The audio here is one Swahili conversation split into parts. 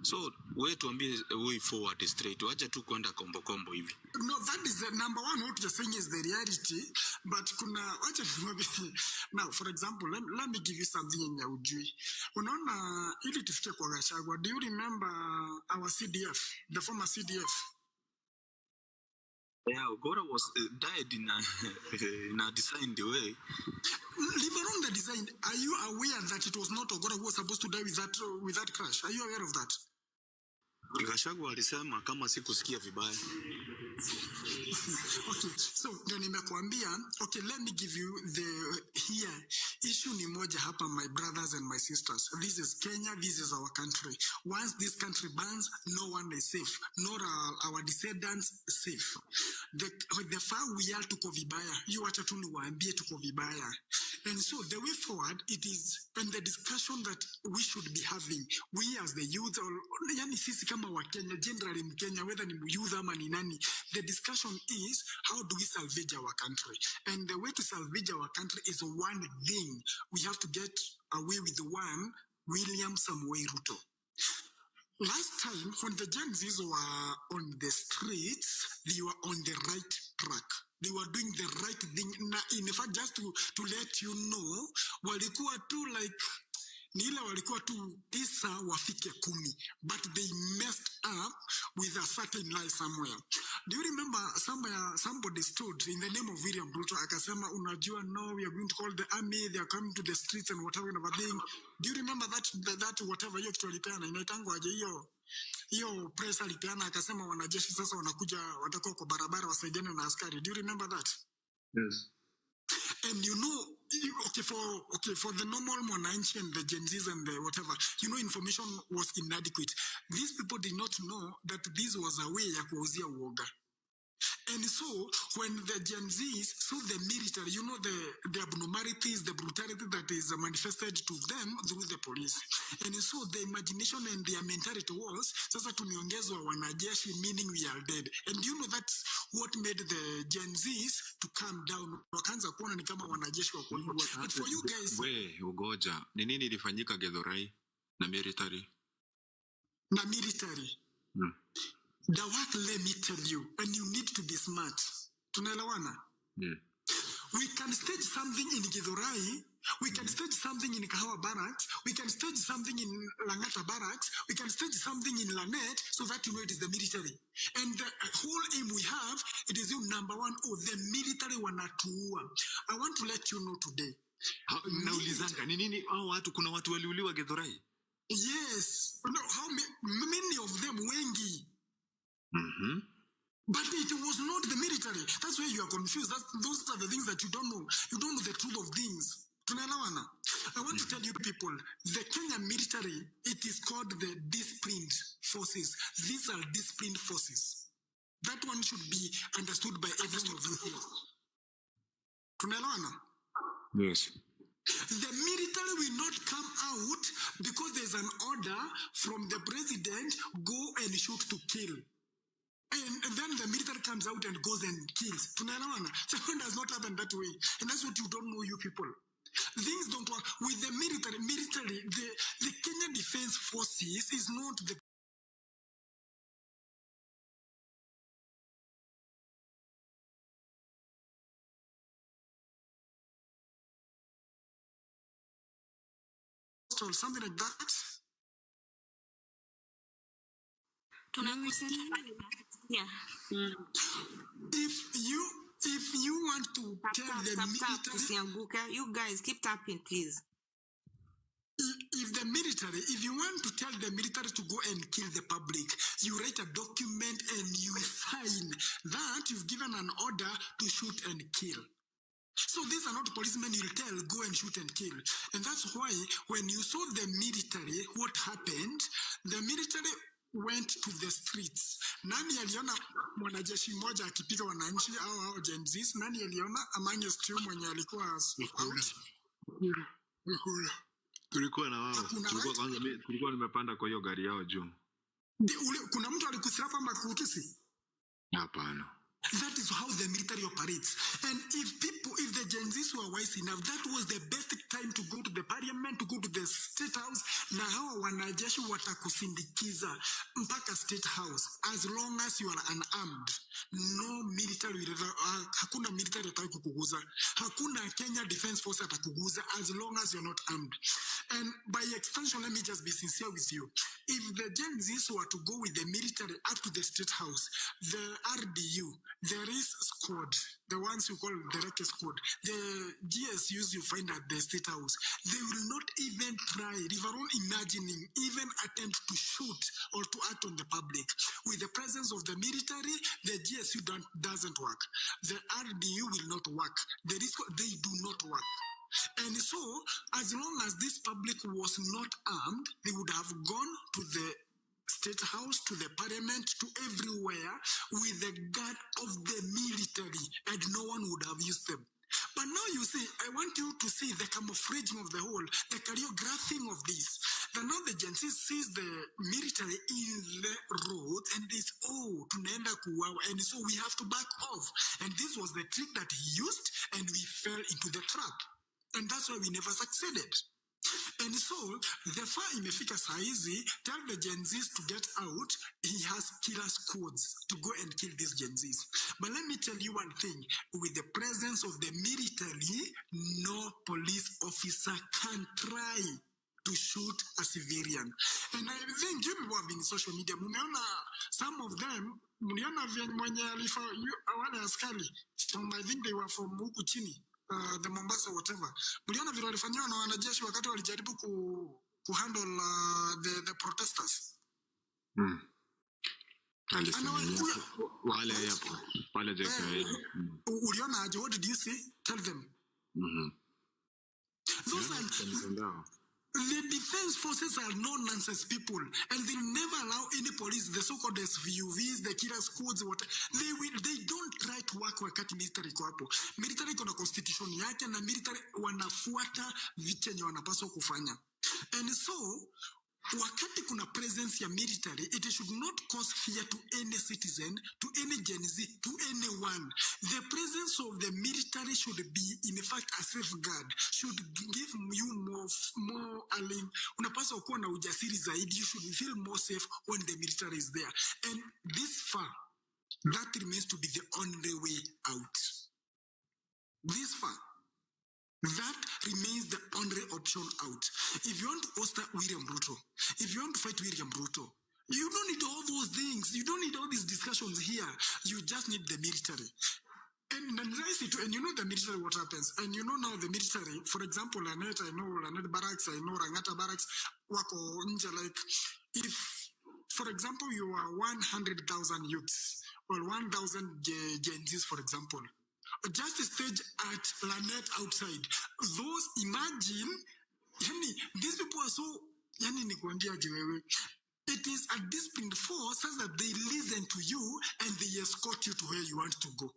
So we tuambie way forward straight. Wacha tu kwenda kombo hivi. No, that is the number one. What you're saying is the reality. But kuna wacha now, for example, let me give you something in ya ujui. Unaona ili tufike kwa Gachagua. Do you remember our CDF, the former CDF? Yeah, Ogora was died in a designed way. Leave alone the design. Are you aware that it was not Ogora who was supposed to die with that crash? Are you aware of that? Gachagua alisema kama sikusikia vibaya. Okay, so then nimekuambia, okay, let me give you the here issue ni moja hapa, my brothers and my sisters. This is Kenya, this is our country. Once this country burns, no one is safe, nor our descendants safe. The far we are tuko vibaya. You wacha tu niwaambie tuko vibaya. And so the way forward, it is in the discussion that we should be having, we as the youth, or yani sisi kama wa Kenya, generally in Kenya, whether ni youth ama ni nani, the discussion is how do we salvage our country? And the way to salvage our country is one thing. We have to get away with the one William Samoei Ruto. Last time, when the Gen Zs were on the streets, they were on the right track. They were doing the right thing. In fact, just to let you know, walikuwa tu like nila walikuwa tu 9 wafike 10, but they messed up with a certain lie somewhere. Do you remember somebody stood in the name of William Ruto akasema unajua no, we are going to call the army, they are coming to the streets and whatever and everything. Do you remember that whatever hiyo kitu alipeana inaitangwa aje hiyo press alipeana akasema wanajeshi sasa wanakuja watakuwa kwa barabara wasaidiane na askari. Do you remember that? Yes. And you know, for the normal mwananchi and the Gen Zs and the whatever, you know, information was inadequate. These people did not know that this was a way ya kuuzia uoga. And so, when the Gen Zs saw the military, you know, the abnormalities, the brutality that is manifested to them through the police. And so, the imagination and their mentality was, sasa tumeongezwa wanajeshi, meaning we are dead. And you know, that's what made the Gen Zs to calm down. Wakaanza kuona ni kama wanajeshi wako hivyo. But for you guys... Ugoja, ni nini ilifanyika Githurai na military? Na military? The work, let me tell you, and you need to be smart. Tunaelewana? We can stage something in Githurai, we can stage something in Kahawa Barracks, we can stage something in Langata Barracks, we can stage something in Lanet, so that you know it is the military. And the whole aim we have, it is number one, the military wanatuua. I want to let you know today. Naulizanga, ni nini hao watu, kuna watu waliuliwa Githurai? Yes. No, how many of them wengi? But it was not the military. That's why you are confused. Those are the things that you don't know. You don't know the truth of things. I want to tell you people, the Kenyan military, it is called the disciplined forces. These are disciplined forces. That one should be understood by every one of you here. Yes. The military will not come out because there's an order from the president, go and shoot to kill. And then the military comes out and goes and kills. Tunaelewana? So it does not happen that way. And that's what you don't know, you people. Things don't work. With the military, the Kenyan Defense Forces is not the or something like that. Yeah. If you want to tell the military, you guys keep tapping, please. If you want to tell the military to go and kill the public, you write a document and you sign that you've given an order to shoot and kill. So these are not policemen you'll tell, go and shoot and kill. And that's why when you saw the military, what happened, the military went to the streets. Nani aliona mwanajeshi mmoja akipiga wananchi au Gen Zs? Nani aliona amanye stream mwenye alikuwa out? Tulikuwa na wao. Tulikuwa nimepanda kwa hiyo gari yao juu. Kuna mtu alikusirapa ama kutusi? Hapana. That is how the military operates. And if the Gen Zs were wise enough, that was the best time to go to the parliament, to go to the state house, na hawa wanajeshi watakusindikiza mpaka state house. As long as you are unarmed, no military, hakuna military atakukuguza. Hakuna Kenya Defense Force atakuguza as long as you're not armed. And by extension, let me just be sincere with you. If the Gen Zs were to go with the military up to the state house, the RDU, there is squad, the ones you call the Reke squad, the GSUs you find at the state house, they will not even try, even imagining, even attempt to shoot or to act on the public. With the presence of the military, the GSU doesn't work. The RDU will not work. They do not work. And so, as long as this public was not armed, they would have gone to the state house, to the parliament, to everywhere with the guard of the military, and no one would have used them. But now you see, I want you to see the camouflaging of the whole, the choreographing of this. That now the Gen Z sees the military in the road and this, tunaenda kuwawa, and so we have to back off. And this was the trick that he used, and we fell into the trap. And that's why we never succeeded. And so, the far imefika saizi, tell the Gen Zs to get out. He has killer squads to go and kill these Gen Zs. But let me tell you one thing. With the presence of the military, no police officer can try to shoot a civilian. And I think you people have been in social media. Mumeona some of them, muliona mwenye alifa wale askari. I think they were from huku chini. The Mombasa whatever. Muliona vile walifanywa na wanajeshi wakati walijaribu kuhandle the protesters. Uliona aje? What did you see? Tell them. Those are the defense forces are no-nonsense people, and they never allow any police, the so-called SVUVs, the killer squads, they don't try to work wakati military kwa hapo. Military kuna constitution yake na military wanafuata vichenye wanapaswa kufanya. And so, wakati kuna presence ya military, it should not cause fear to any citizen, to any Gen Z, to anyone. The presence of the military should be, in fact, a safeguard, should give you more unapaswa kuwa na ujasiri zaidi. You should feel more safe when the military is there. And this far, that remains to be the only way out. This far, that remains the only option out. If you want to oust William Ruto, if you want to fight William Ruto, you don't need all those things. You don't need all these discussions here. You just need the military. And you know the military, what happens. And you know now the military, for example, I know Lanet Barracks, I know Rangata Barracks, wako nje, like, if, for example, you are 100,000 youths, or 1,000 Gen Zs, for example, just a stage at Lanet outside. Those, imagine, these people are so, it is a disciplined force such that they listen to you and they escort you to where you want to go.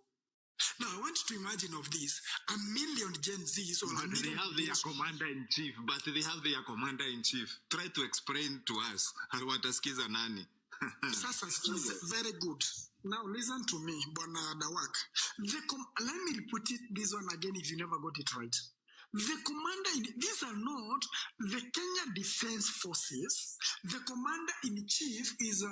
Now, I want you to imagine of this, 1 million Gen Zs or but they have their commander-in-chief, Try to explain to us, wataskiza nani? Sasa, very good. Now, listen to me, Bwana Dawak. Let me put it this one again if you never got it right. The commander, these are not the Kenya Defense Forces. The commander-in-chief is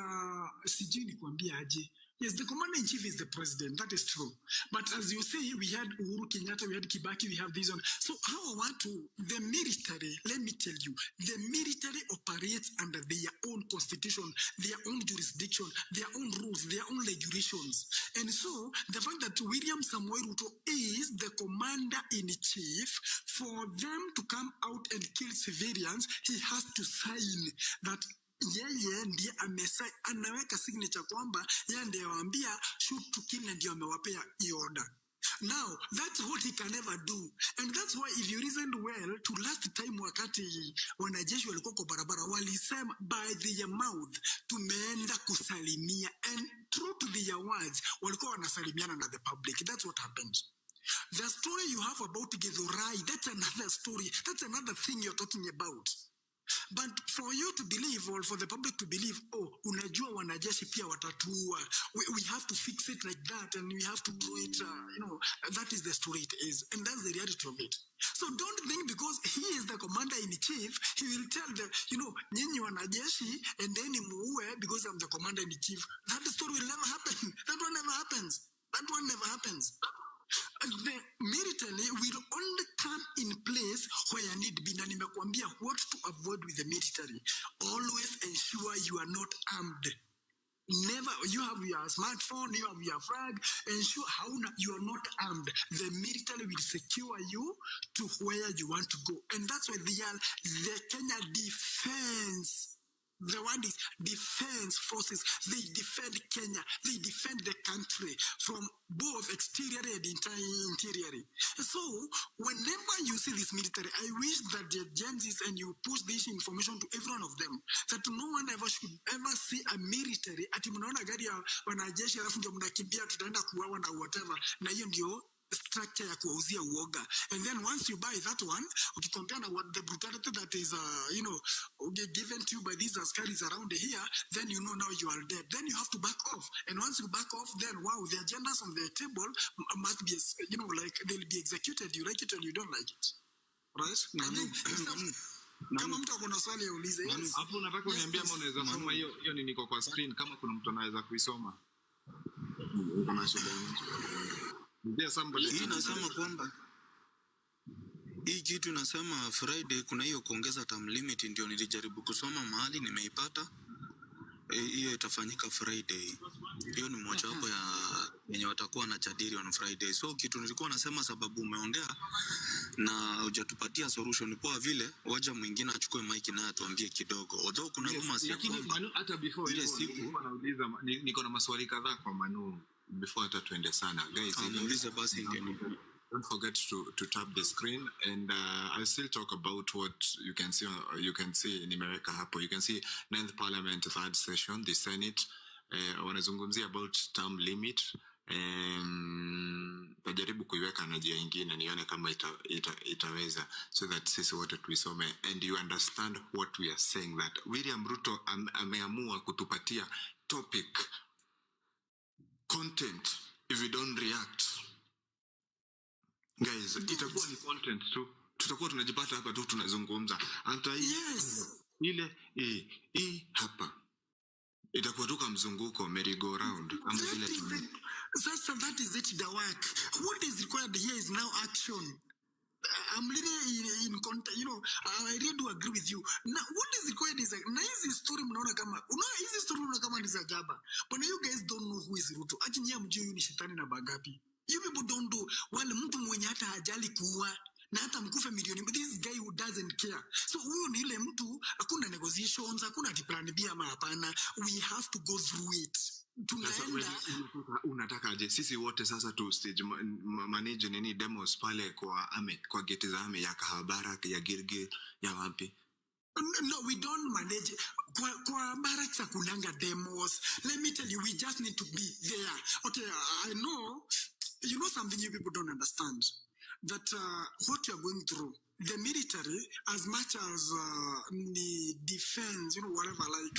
Sijini Kwambiaji. Yes, the commander-in-chief is the president. That is true. But as you say, we had Uhuru Kenyatta, we had Kibaki, we have this one. So how I want to, the military, let me tell you, the military operates under their own constitution, their own jurisdiction, their own rules, their own regulations. And so the fact that William Samoei Ruto is the commander-in-chief, for them to come out and kill civilians, he has to sign that yeye ndiye anaweka signature kwamba yeye ndiye waambia shoot to kill na ndiye amewapea order. Now, that's what he can never do. And that's why if you reasoned well, to last time wakati wanajeshi walikuwa kwa barabara, walisema by their mouth, tumeenda kusalimia. And true to their words, walikuwa wanasalimiana na the public. That's what happened. The story you have about Githurai, that's another story. That's another thing you're talking about. But for you to believe, or for the public to believe, unajua wanajeshi pia watatuua. We have to fix it like that, and we have to do it, that is the story it is, and that's the reality of it. So don't think because he is the commander in chief, he will tell the, nyinyi wanajeshi, and then muue because I'm the commander in chief. That story will never happen. That one never happens. That one never happens. The military will only come in place where need be. Na nimekuambia what to avoid with the military. Always ensure you are not armed. Never, you have your smartphone, you have your flag, ensure you are not armed. The military will secure you to where you want to go. And that's why the Kenya defense. The word is defense forces. They defend Kenya. They defend the country from both exterior and interior. So, whenever you see this military, I wish that the agencies and you push this information to every one of them, that no one ever should ever see a military ati mnaona gari ya wanajeshi alafu ndio mnakimbia tutaenda kuuawa na whatever. Na hiyo ndio structure ya kuwauzia uoga. And then once you buy that one, compare na what the brutality that is given to you by these askaris around here, then now you are dead. Then you have to back off. And once you back off, then wow, the agendas on the table must be, like they'll be executed. You like it or you don't like it. Right? Kama mtu akona swali ya ulize. Hapo unataka uniambia ama unaweza soma hiyo niko kwa screen kama kuna mtu anaweza kuisoma. Kuna shida. Hii nasema kwamba hii kitu nasema Friday kuna hiyo kuongeza term limit, ndio nilijaribu kusoma mahali nimeipata. Hiyo itafanyika Friday. Hiyo ni moja wapo ya yenye watakuwa na jadili on Friday. So kitu nilikuwa nasema sababu umeongea na hujatupatia solution poa vile, waja mwingine achukue mic na atuambie kidogo. Although kuna rumors ya Manu hata before ile siku anauliza niko na maswali kadhaa kwa Manu before hata tuende sana. Guys, don't forget to tap the screen, and I'll still talk about what you can see in America hapo. You can see 9th Parliament, 3rd session, the Senate wanazungumzia about term limit. Tajaribu kuiweka na njia nyingine nione kama itaweza, so that sisi wote tuisome and you understand what we are saying, that William Ruto ameamua kutupatia topic content. If we don't react, guys, itakuwa ni content tu, tutakuwa tunajipata hapa tu tunazungumza hata ile hapa itakuwa tu kama mzunguko merry go round ama vile that is it, the work. What is required here is now action. I'm really in contact, I really do agree with you. Now, what is required is na hizi story mnaona kama hizi story mnaona kama ni za jaba, but you guys don't know who is Ruto. Acha nyie mjue ni shetani na bagapi. You people don't do wale mtu mwenye hata hajali kuua na hata mkufe milioni, but this guy who doesn't care. So huyo ni ile mtu, hakuna negotiations, hakuna plan B ama hapana. We have to go through it. Tunaenda unataka aje sisi wote sasa tu stage manage nini demos pale kwa gate za ame ya Kahabara ya Gilgil ya wapi? No, we don't manage. Kwa barracks kunanga demos. Let me tell you, we just need to be there. Okay, I know, something you people don't understand. That what you are going through, the military, as much as the defense, whatever, like,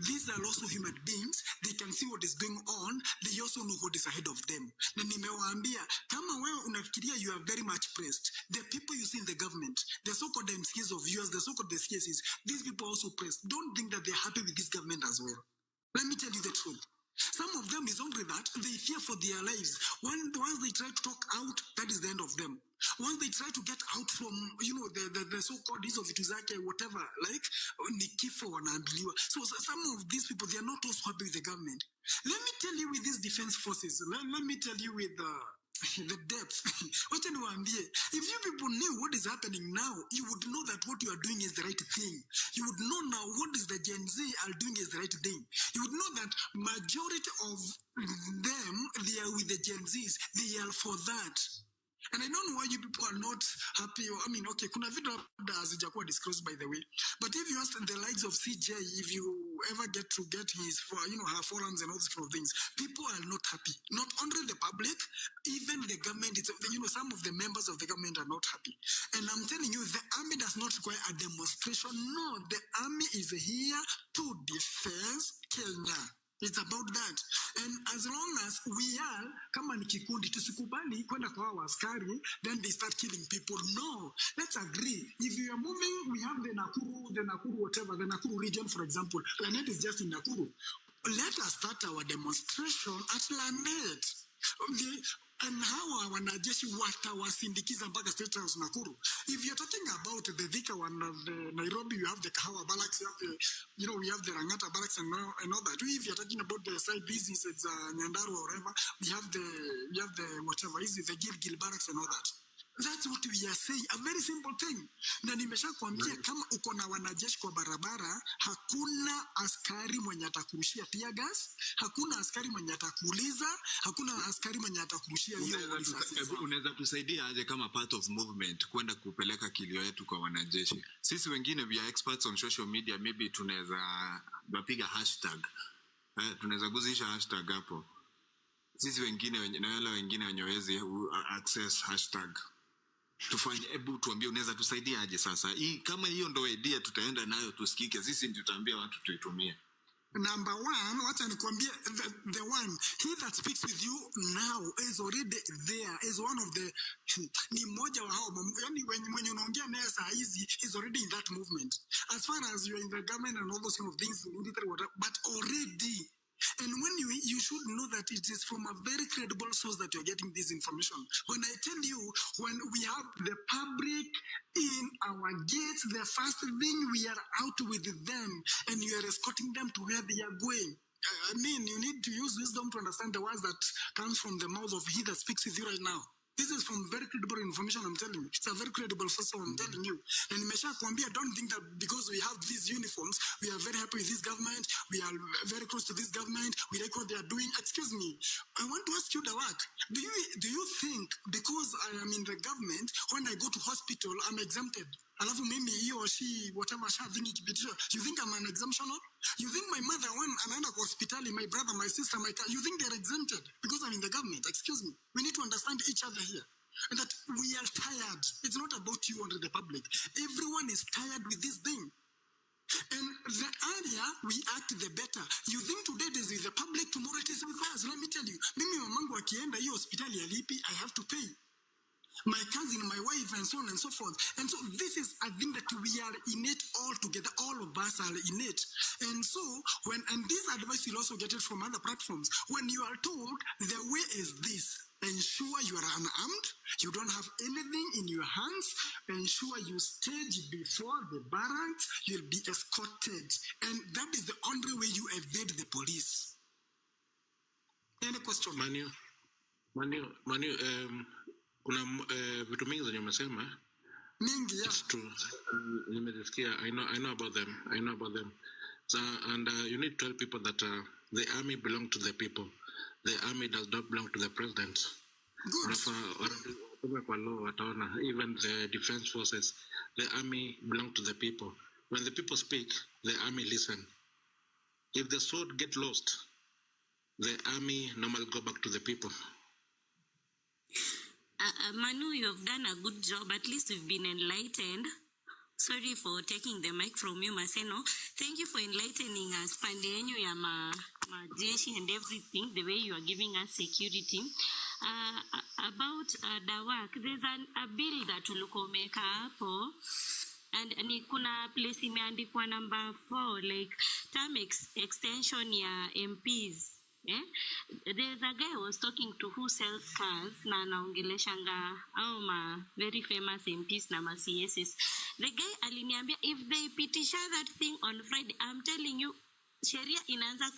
these are also human beings. They can see what is going on. They also know what is ahead of them. Na nimewaambia, kama wewe unafikiria you are very much pressed, the people you see in the government, the so-called MCs of yours, the so-called CSs, these people are also pressed. Don't think that they're happy with this government as well. Let me tell you the truth. Some of them is only that they fear for their lives. Once they try to talk out, that is the end of them. Once they try to get out from, the so-called of Ituzake, whatever, like, ni kifo wanaambiliwa. So some of these people, they are not also happy with the government. Let me tell you with these defense forces, let me tell you with the depth. If you people knew what is happening now, you would know that what you are doing is the right thing. You would know now what is the Gen Z are doing is the right thing. You would know that majority of them, they are with the Gen Zs. They are for that. And I don't know why you people are not happy. Okay, kuna vitu hazijakuwa disclosed by the way. But if you ask the likes of CJ, if you ever get his, her forums and all these kind of things, people are not happy. Not only the public, even the government. Some of the members of the government are not happy. And I'm telling you, the army does not require a demonstration. No, the army is here to defend Kenya. It's about that. And as long as we are, kama ni kikundi, tusikubali kwenda kwa hawa askari, then they start killing people. No, let's agree. If you are moving, we have the Nakuru, whatever, the Nakuru region, for example. Lanet is just in Nakuru. Let us start our demonstration at Lanet. And how wanajeshi watawasindikiza mpaka State House Nakuru. If you're talking about the Thika one of the Nairobi, you have the Kahawa barracks, you have the, we have the Rangata barracks and all that. If you're talking about the side business, it's Nyandarua or whatever, we have the whatever, is it the Gilgil barracks and all that. That's what we are saying. A very simple thing. Na nimesha kuambia kama uko na wanajeshi kwa barabara, hakuna askari mwenye atakurushia tear gas, hakuna askari mwenye atakuuliza, hakuna askari mwenye atakurushia hiyo risasi. Unaweza tusaidia aje kama part of movement kwenda kupeleka kilio yetu kwa wanajeshi? Sisi wengine we are experts on social media, maybe tunaweza bapiga hashtag. Tunaweza guzisha hashtag hapo. Sisi wengine na wale wengine wanyewezi access hashtag. Tufanye, hebu tuambie unaweza tusaidia aje sasa? Kama hiyo ndo idea tutaenda nayo tusikike, sisi ndio tutaambia watu tuitumie. Number one, wacha nikwambie, the one, he that speaks with you now is already there, is one of the, ni mmoja wa hao, yani when unaongea naye saa hizi, is already in that movement. As far as you're in the government and all those kind of things, but already. And when you should know that it is from a very credible source that you're getting this information. When I tell you, when we have the public in our gates, the first thing we are out with them and you are escorting them to where they are going. I mean, you need to use wisdom to understand the words that comes from the mouth of he that speaks with you right now. This is from very credible information, I'm telling you. It's a very credible source, I'm telling you. And Mesha Kwambia, don't think that because we have these uniforms, we are very happy with this government, we are very close to this government, we like what they are doing. Excuse me, I want to ask you, Dawak, do you think because I am in the government, when I go to hospital, I'm exempted? Alafu mimi he or she, whatever thing you think I'm an exemptioner? You think my mother, when anaenda kwa hospitali, my brother, my sister, you think they're exempted because I'm in the government? Excuse me. We need to understand each other here. And that we are tired. It's not about you and the public. Everyone is tired with this thing. And the earlier we act, the better. You think today it is with the public, tomorrow it is with us. Let me tell you. Mimi mamangu akienda hiyo hospitali ya lipi, I have to pay. My cousin, my wife, and so on and so forth. And so this is a thing that we are in it all together. All of us are in it. And so, and this advice you'll also get it from other platforms. When you are told the way is this, ensure you are unarmed, you don't have anything in your hands, ensure you stage before the barracks, you'll be escorted. And that is the only way you evade the police. Any question? Manu, kuna vitu mingi zenye umesema mingi, yeah. It's true. Nimesikia, I know about them. So, and you need to tell people that the army belongs to the people. The army does not belong to the president. Good. Even the defense forces, the army belongs to the people. When the people speak, the army listen. If the sword get lost, the army normally go back to the people. Manu, you have done a good job. At least we've been enlightened. Sorry for taking the mic from you, Maseno. Thank you for enlightening us. Pande yenyu ya majeshi and everything, the way you are giving us security. About Dawak, there's a bill that ulikuwa umeka hapo. And ni kuna place imeandikwa number 4, like term extension ya MPs. Yeah? There's a guy who was talking to who sells cars na anaongeleshanga au ma very famous MPs na ma CSs. The guy aliniambia if they pitisha that thing on Friday, I'm telling you, sheria inaanza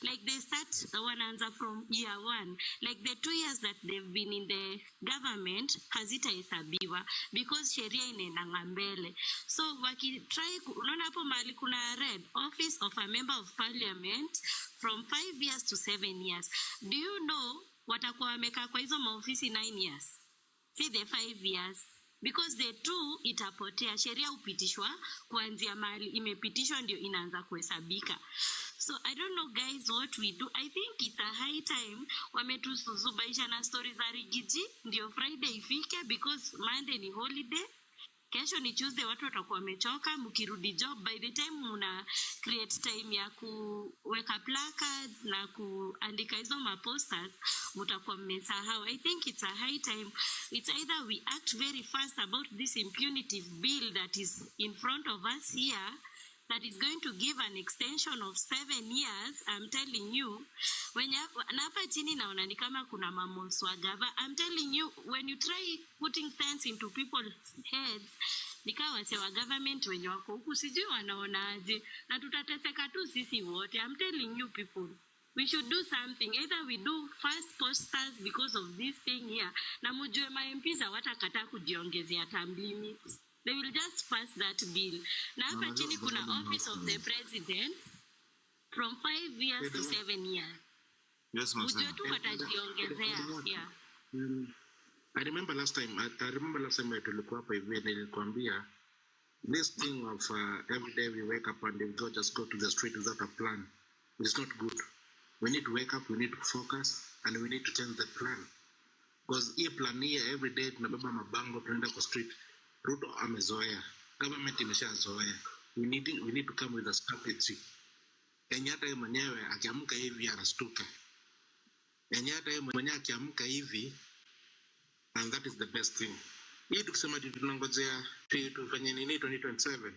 like they start wanaanza from year 1, like the 2 years that they've been in the government hazitahesabiwa because sheria inaendanga mbele. So wakitry unaona hapo mahali kuna red office of a member of parliament from 5 years to 7 years. Do you know watakuwa wamekaa kwa hizo maofisi 9 years? See the 5 years. Because the 2 itapotea, sheria upitishwa kuanzia mahali imepitishwa ndio inaanza kuhesabika. So I don't know guys what we do. I think it's a high time wametuzubaisha na stories za rigiji ndio Friday ifike because Monday ni holiday. Kesho ni Tuesday, watu watakuwa wamechoka, mkirudi job by the time muna create time ya kuweka placards na kuandika hizo posters, mtakuwa mmesahau. I think it's a high time. It's either we act very fast about this impunity bill that is in front of us here, that is going to give an extension of 7 years. I'm telling you, when hapa chini naona ni kama kuna mamonswa gava. I'm telling you, when you try putting sense into people's heads, nikawa sewa government wenye wako huku sijui wanaonaje, na tutateseka tu sisi wote. I'm telling you people, we should do something. Either we do fast posters because of this thing here, na mujue MPs hawatakataa kujiongezea term limits. They will just pass that bill. Na hapa chini kuna office of the president from 5 years to 7 years. Yes, ma'am. Mujue tu watajiongezea. Yeah. I remember last time I tulikuwa hapa hivi nilikwambia this thing of every day we wake up and we just go to the street without a plan. It's not good. We need to wake up, we need to focus, and we need to change the plan. Because hii plan here every day tunabeba mabango tunaenda kwa street. Ruto amezoea. Government imeshazoea. We need to come with a strategy. Hata yeye mwenyewe akiamka hivi anastuka. Hata yeye mwenyewe akiamka hivi, and that is the best thing. Hii tukisema tunangojea tufanye nini 2027,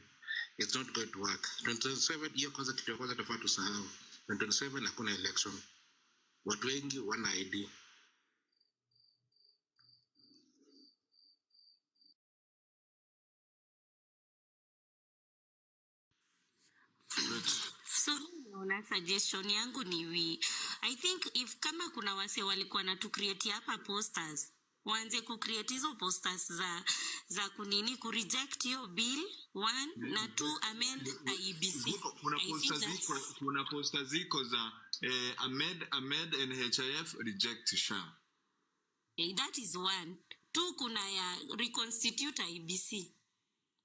it's not going to work. 2027 hiyo kwanza kitu ya kwanza tafaa tusahau. 2027 hakuna election. Watu wengi wana ID. So naona suggestion yangu ni I think if kama kuna wase walikuwa na to create hapa posters, waanze ku create hizo posters za kunini ku reject your bill 1 na 2 amend IEBC. Kuna posters ziko za amend NHIF reject SHA. That is 1. 2 kuna ya reconstitute IEBC.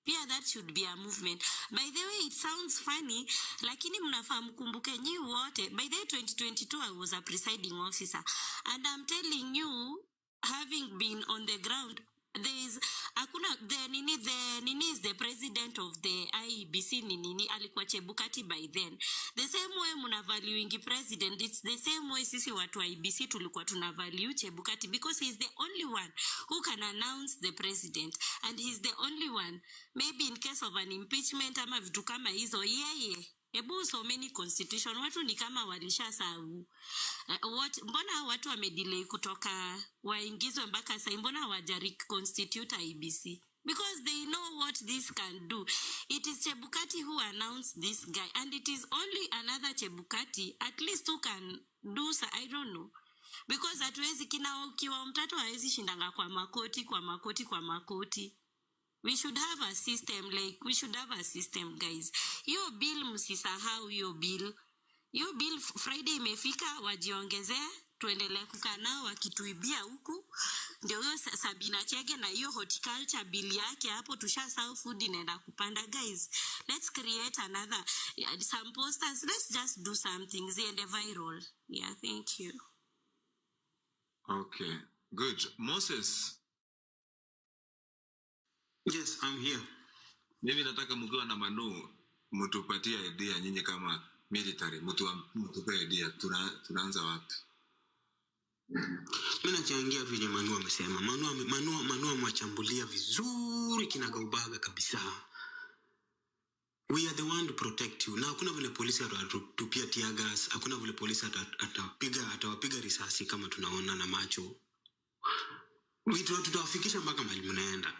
Pia that should be a movement. By the way, it sounds funny, lakini mnafahamu kumbuke nyi wote. By the way, 2022 I was a presiding officer, and I'm telling you, having been on the ground, there is the nini is the president of the IEBC nini alikuwa Chebukati by then. The same way muna valuing president, it's the same way sisi watu wa IEBC tulikuwa tuna value Chebukati, because he's the only one who can announce the president, and he's the only one maybe in case of an impeachment ama vitu kama hizo yeye. Ebu so many constitution watu ni kama walishasahau. Mbona watu wamedelay kutoka waingizwe mpaka sasa, mbona hawajari constitute IEBC? Because they know what this can do. It is Chebukati who announced this guy, and it is only another Chebukati at least who can do so, I don't know. Because hatuwezi kiwa mtoto hawezi shindanga kwa makoti. We should have a system, guys. Yo bill msisahau yo bill. Yo bill Friday imefika, wajiongezea, tuendelee kukaa nao wakituibia huku. Ndio hiyo Sabina Chege na hiyo horticulture bill yake hapo tushasahau, food inaenda kupanda. Guys, let's create another some posters. Let's just do something ziende viral. Yeah, thank you. Okay, good. Moses. Yes, I'm here. Mimi nataka mkiwa na Manu mtupatie idea nyinyi kama military, mtupe idea tunaanza wapi? Mimi nachangia vile Manu amesema. Manu amwachambulia vizuri kinagaubaga kabisa. We are the one to protect you. Na hakuna vile polisi atatupia tear gas, hakuna vile polisi atawapiga risasi kama tunaona na macho. Tutawafikisha mpaka mahali mnaenda.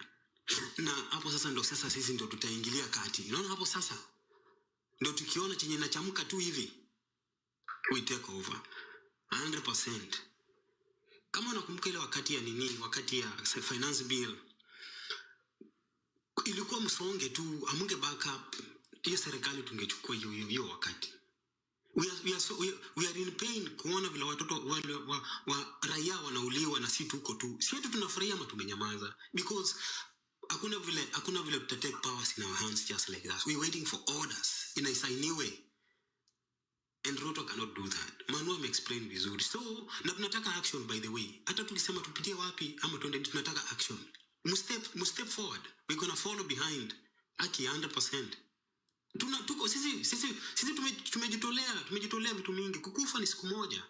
Na hapo sasa ndo sisi ndo tutaingilia kati. Unaona hapo sasa? Ndo tukiona chenye nachamka tu hivi, we take over 100%. Kama unakumbuka ile wakati ya finance bill, ilikuwa msonge tu, amunge backup, hiyo serikali tungechukua hiyo wakati. We are in pain kuona vile watoto wa raia wanauliwa na sisi tuko tu. Sisi tunafurahia ama tumenyamaza, because hakuna vile to take powers in our hands just like that. We're waiting for orders in a signy way. And Ruto cannot do that. Manu explain vizuri. So, na tunataka action by the way. Hata tukisema tupitie wapi ama tuende tunataka action. Mustep forward. We're gonna follow behind. Aki 100%. Tuko sisi tumejitolea vitu mingi. Kukufa ni siku moja.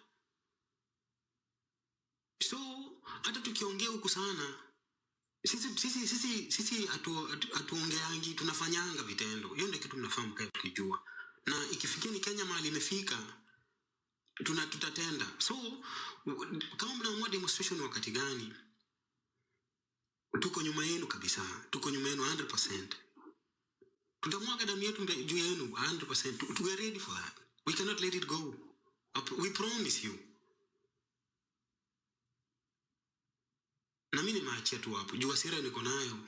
So hata tukiongea huku sana sisi atuongeangi, tunafanyanga vitendo. Hiyo ndio kitu mnafahamu kama tukijua. Na ikifikia ni Kenya mahali imefika, tutatenda. So kama mnaamua demonstration wakati gani, tuko nyuma yenu kabisa. Tuko nyuma yenu 100%. Tutamwaga damu yetu juu yenu 100%. We are ready for that. We cannot let it go. We promise you. Na mimi nimeachia tu hapo. Juu hasira niko nayo.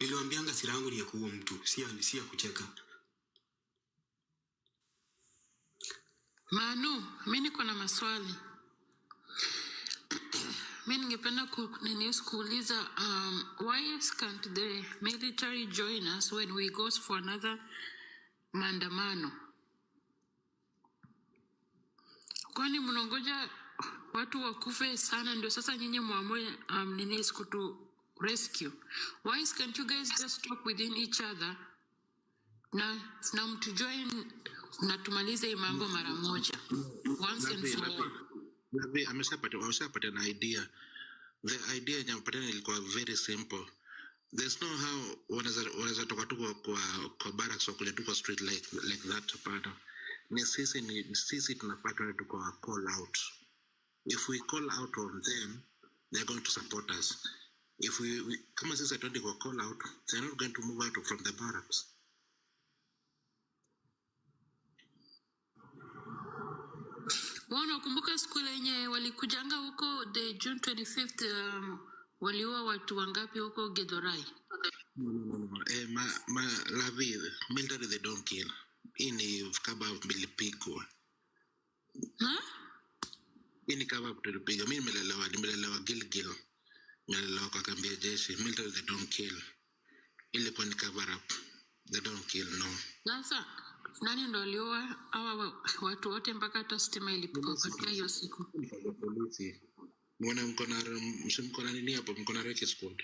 Niliwaambianga hasira yangu ni ya kuua mtu, si ya kucheka. Manu, mimi niko na maswali. Mimi ningependa kuuliza why can't the military join us when we go for another maandamano? Kwani mnangoja watu wakufe sana ndio sasa nyinyi muamue kutu rescue? Why can't you guys just talk within each other na mtu join na tumalize hii mambo mara moja once and for all? Ameshapata na idea. The idea yenye ilikuwa very simple. There's no how wanaweza toka tu kwa barracks wakule tu kwa street like that hapana. Ni sisi tunapata tu kwa call out. If we call out on them, they're going to support us. If we kama sisi tuende kwa call out, they're not going to move out from the barracks. Kumbuka siku yenye walikujanga huko the June 25th waliua watu wangapi huko Githurai? No. Lavi, military they don't kill. Ini kaba bilipigwa. Ini kaba bilipigwa. Mimi nimelelewa Gilgil. Nimelelewa kwa kambi ya jeshi. Military they don't kill. Ile kwa ni cover up. They don't kill, no. Sasa nani ndo aliua hawa watu wote mpaka hata stima ilipigwa katika hiyo siku? Polisi. Mbona mko na nini hapo? Mko na reke squad.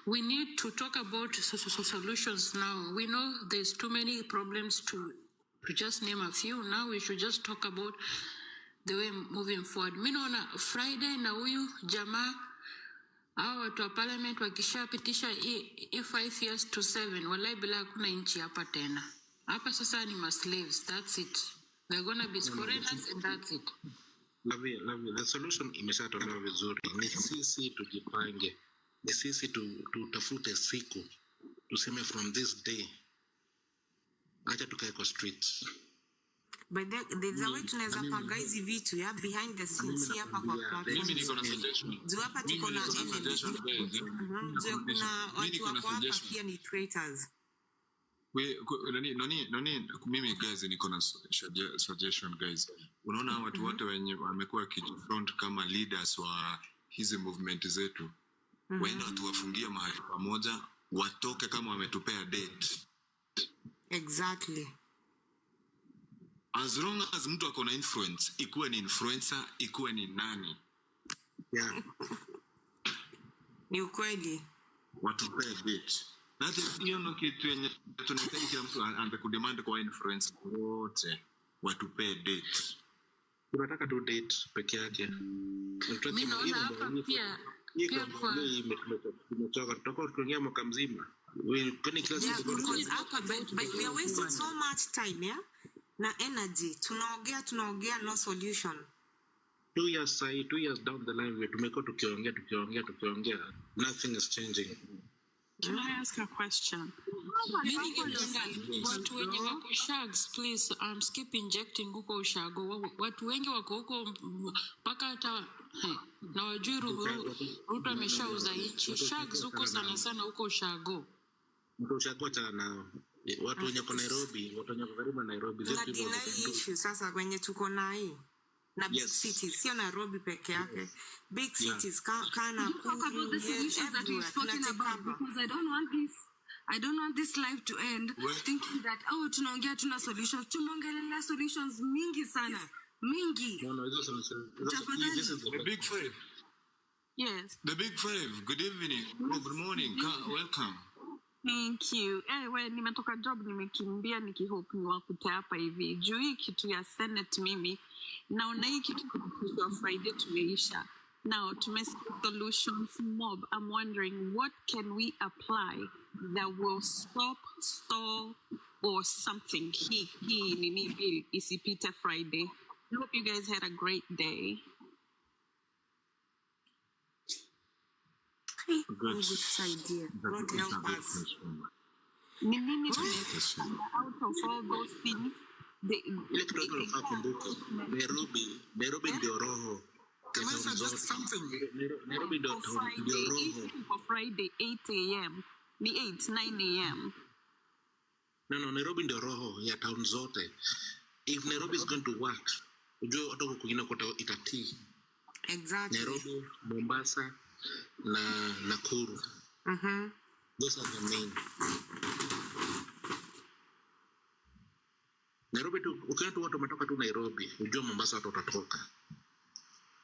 We need to talk about solutions now. We know there's too many problems to just name a few. Now we should just talk about the way moving forward. Mimi naona Friday na huyu jamaa hao watu wa parliament wakishapitisha 5 years to 7, wallahi bila hakuna nchi hapa tena. Hapa sasa ni slaves, that's it. We're going to be foreigners and that's it. Lavi, the solution imeshatolewa vizuri. Ni sisi tujipange. Ni sisi tutafute siku. Tuseme from this day. Acha tukae kwa streets. But there's a way tunaweza panga hizi vitu ya behind the scenes hapa kwa platform. Mimi niko na suggestion. Juu hapa tuko na juu kuna watu wako hapa pia ni traitors. Mimi guys niko na suggestion guys. Unaona watu wote wenye wamekuwa kijifront kama leaders wa hizi movement zetu. Waenda watu wafungie mahali pamoja, watoke kama wametupea date. Exactly. As long as mtu akona influence, ikuwe ni influencer, ikuwe ni nani. Yeah. Ni ukweli. Watupea date. That is hiyo kitu yenye tunataka kila mtu aanze kudemand kwa influencer wote. Watupea date. Tunataka tu date peke yake. Mimi naona hapa pia kwa tumetoka tutakuwa tukiongea mwaka mzima. Kwani kila siku but we are wasting so much time, yeah? Na energy. Tunaongea no solution. 2 years down the line we tumekuwa tukiongea. Nothing is changing. Can I ask a question? Watu wenye wako shags, please, skip injecting huko ushago. Watu wengi wako huko mpaka hata na wajui Ruto ameshauza nchi. Shags huko sana huko ushago. Mtu ushago na watu wenye kwa Nairobi, watu wenye karibu na Nairobi. Na issue sasa kwenye tuko na hii. Na big cities, sio Nairobi peke yake. Big cities, kana about the solutions that we've spoken about, because I don't want this life to end thinking that tunaongea tuna solutions. Tumeongelea solutions mingi sana. Mingi. No, this is The big five. Yes. The big five. Good evening. Oh, good morning. Welcome. Thank you. Anyway, nimetoka job nimekimbia nikihope ni wakute hapa hivi. Juu hii kitu ya Senate mimi naona hii kitu kwa Friday tumeisha. Now to make solutions mob, I'm wondering what can we apply that will stop, stall, or something. Hii nini bill isipite Friday. I hope you guys had a great day. Good idea. God help us. Nini out of all those things, Nairobi ndio roho. Can I suggest something? Nairobi ndio roho. For Friday 8 a.m. The 9 a.m. No, Nairobi ndio roho ya town zote. If Nairobi is going to work, ujue hata kwingine kwa itatii. Exactly. Nairobi, Mombasa na Nakuru. Those are the main. Nairobi tu ukiona watu wametoka tu Nairobi, ujue Mombasa watu watatoka.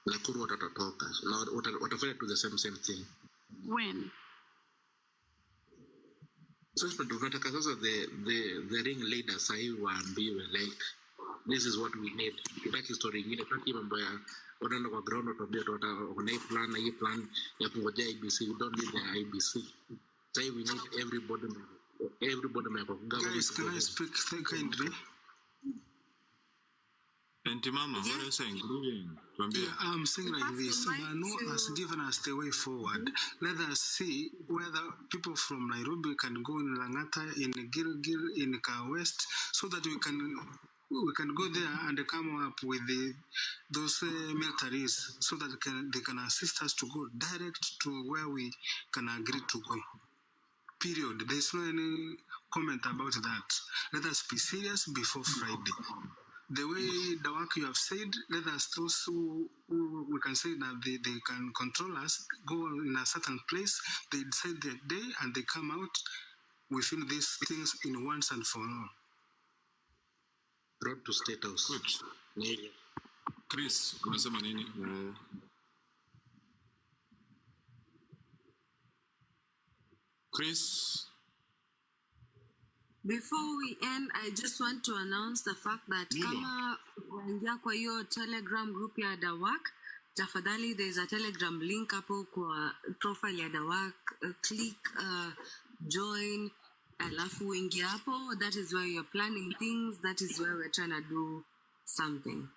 Nakuru watu watatoka. Na watafanya to the same thing. When? So tunataka sasa the ring leaders sahi waambiwe like this is what we need. Tutaki story nyingine, tutaki mambo ya wanaenda kwa ground watambia tu wana hii plan ya kungojea IBC. We don't need the IBC. Sahi we need everybody may government. Guys, can I speak kindly? Auntie Mama, what are you saying? Yeah, I'm saying like this. Manu has given us the way forward. Let us see whether people from Nairobi can go in Langata, in Gilgil, in Ka West, so that we can go there and come up with those militaries, so that they can assist us to go direct to where we can agree to go. Period. There's no any comment about that. Let us be serious before Friday. The way the work you have said, let us those who we can say that they can control us, go in a certain place, they decide their day and they come out. We feel these things in once and for all. Road to State House. Good. Chris, unasema nini? Chris? Before we end, I just want to announce the fact that kama unaingia kwa hiyo Telegram group ya Dawak, tafadhali there's a Telegram link hapo kwa profile ya Dawak, click join, alafu uingia hapo. That is where you're planning things, that is where we're trying to do something.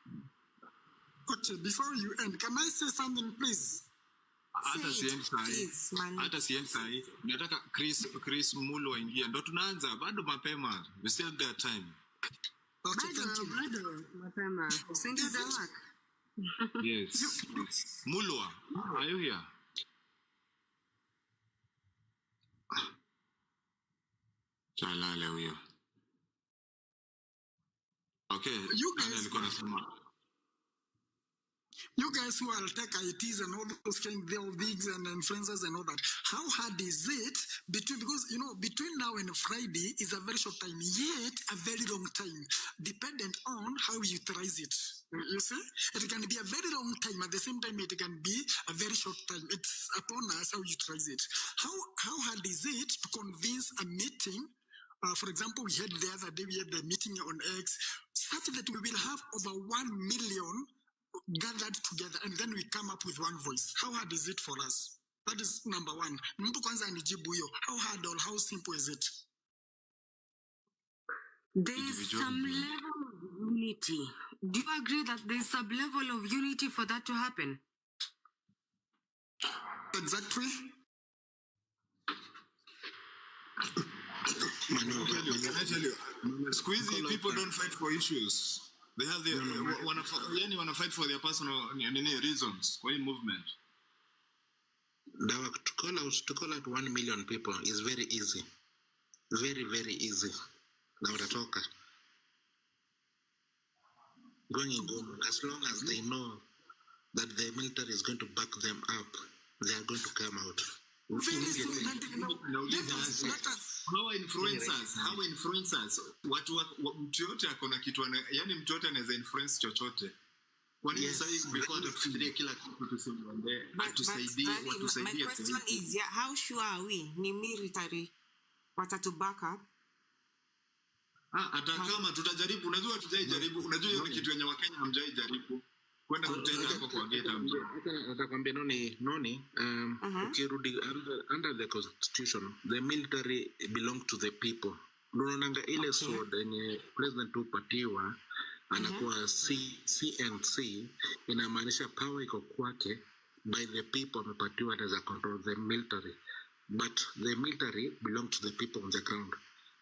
Okay, before you end, can I say something please? Hata siendi sahi. Nataka Chris Mulu aingia. Ndo tunaanza bado mapema. We still got time. Okay, thank you. Bado mapema. Usingi Dawak. Yes. Mulwa, are you here? Chalale huyo. Okay. You guys who are tech ITs and all those kind of things and influencers and all that, how hard is it because between now and Friday is a very short time, yet a very long time, dependent on how you utilize it. You see, it can be a very long time. At the same time, it can be a very short time. It's upon us how you utilize it. How hard is it to convince a meeting? For example, we had the other day, we had the meeting on X, such that we will have over 1 million gathered together, and then we come up with one voice. How hard is it for us? That is number one. How hard or how simple is it? There's some level of unity. Do you agree that there's some level of unity for that to happen? Exactly. Can I tell you? Squeezy people don't fight for issues. They have their wanna fight for their personal reasons. Why movement? To call out 1 million people is very easy. Very, very easy. Now watatoka. Going as long as they know that the military is going to back them up, they are going to come out. How influencers mtu yote akona kitu, yani mtu yote anaweza influence chochote. Kwa nini sasa hivi before tufikirie kila kitu tusimwende atusaidie watusaidie. My question is, yeah, how sure are we ni military watatu back up? Hata kama tutajaribu, unajua tutajaribu, unajua hiyo ni kitu yenye Wakenya hamjaijaribu. Kwenda kutenda hapo kwa geta mzee. Natakwambia noni ukirudi under the constitution, the military belong to the people. Unaonanga ile sword yenye president upatiwa anakuwa CNC, inamaanisha power iko kwake, by the people amepatiwa as a control the military, but the military belong to the people on the ground.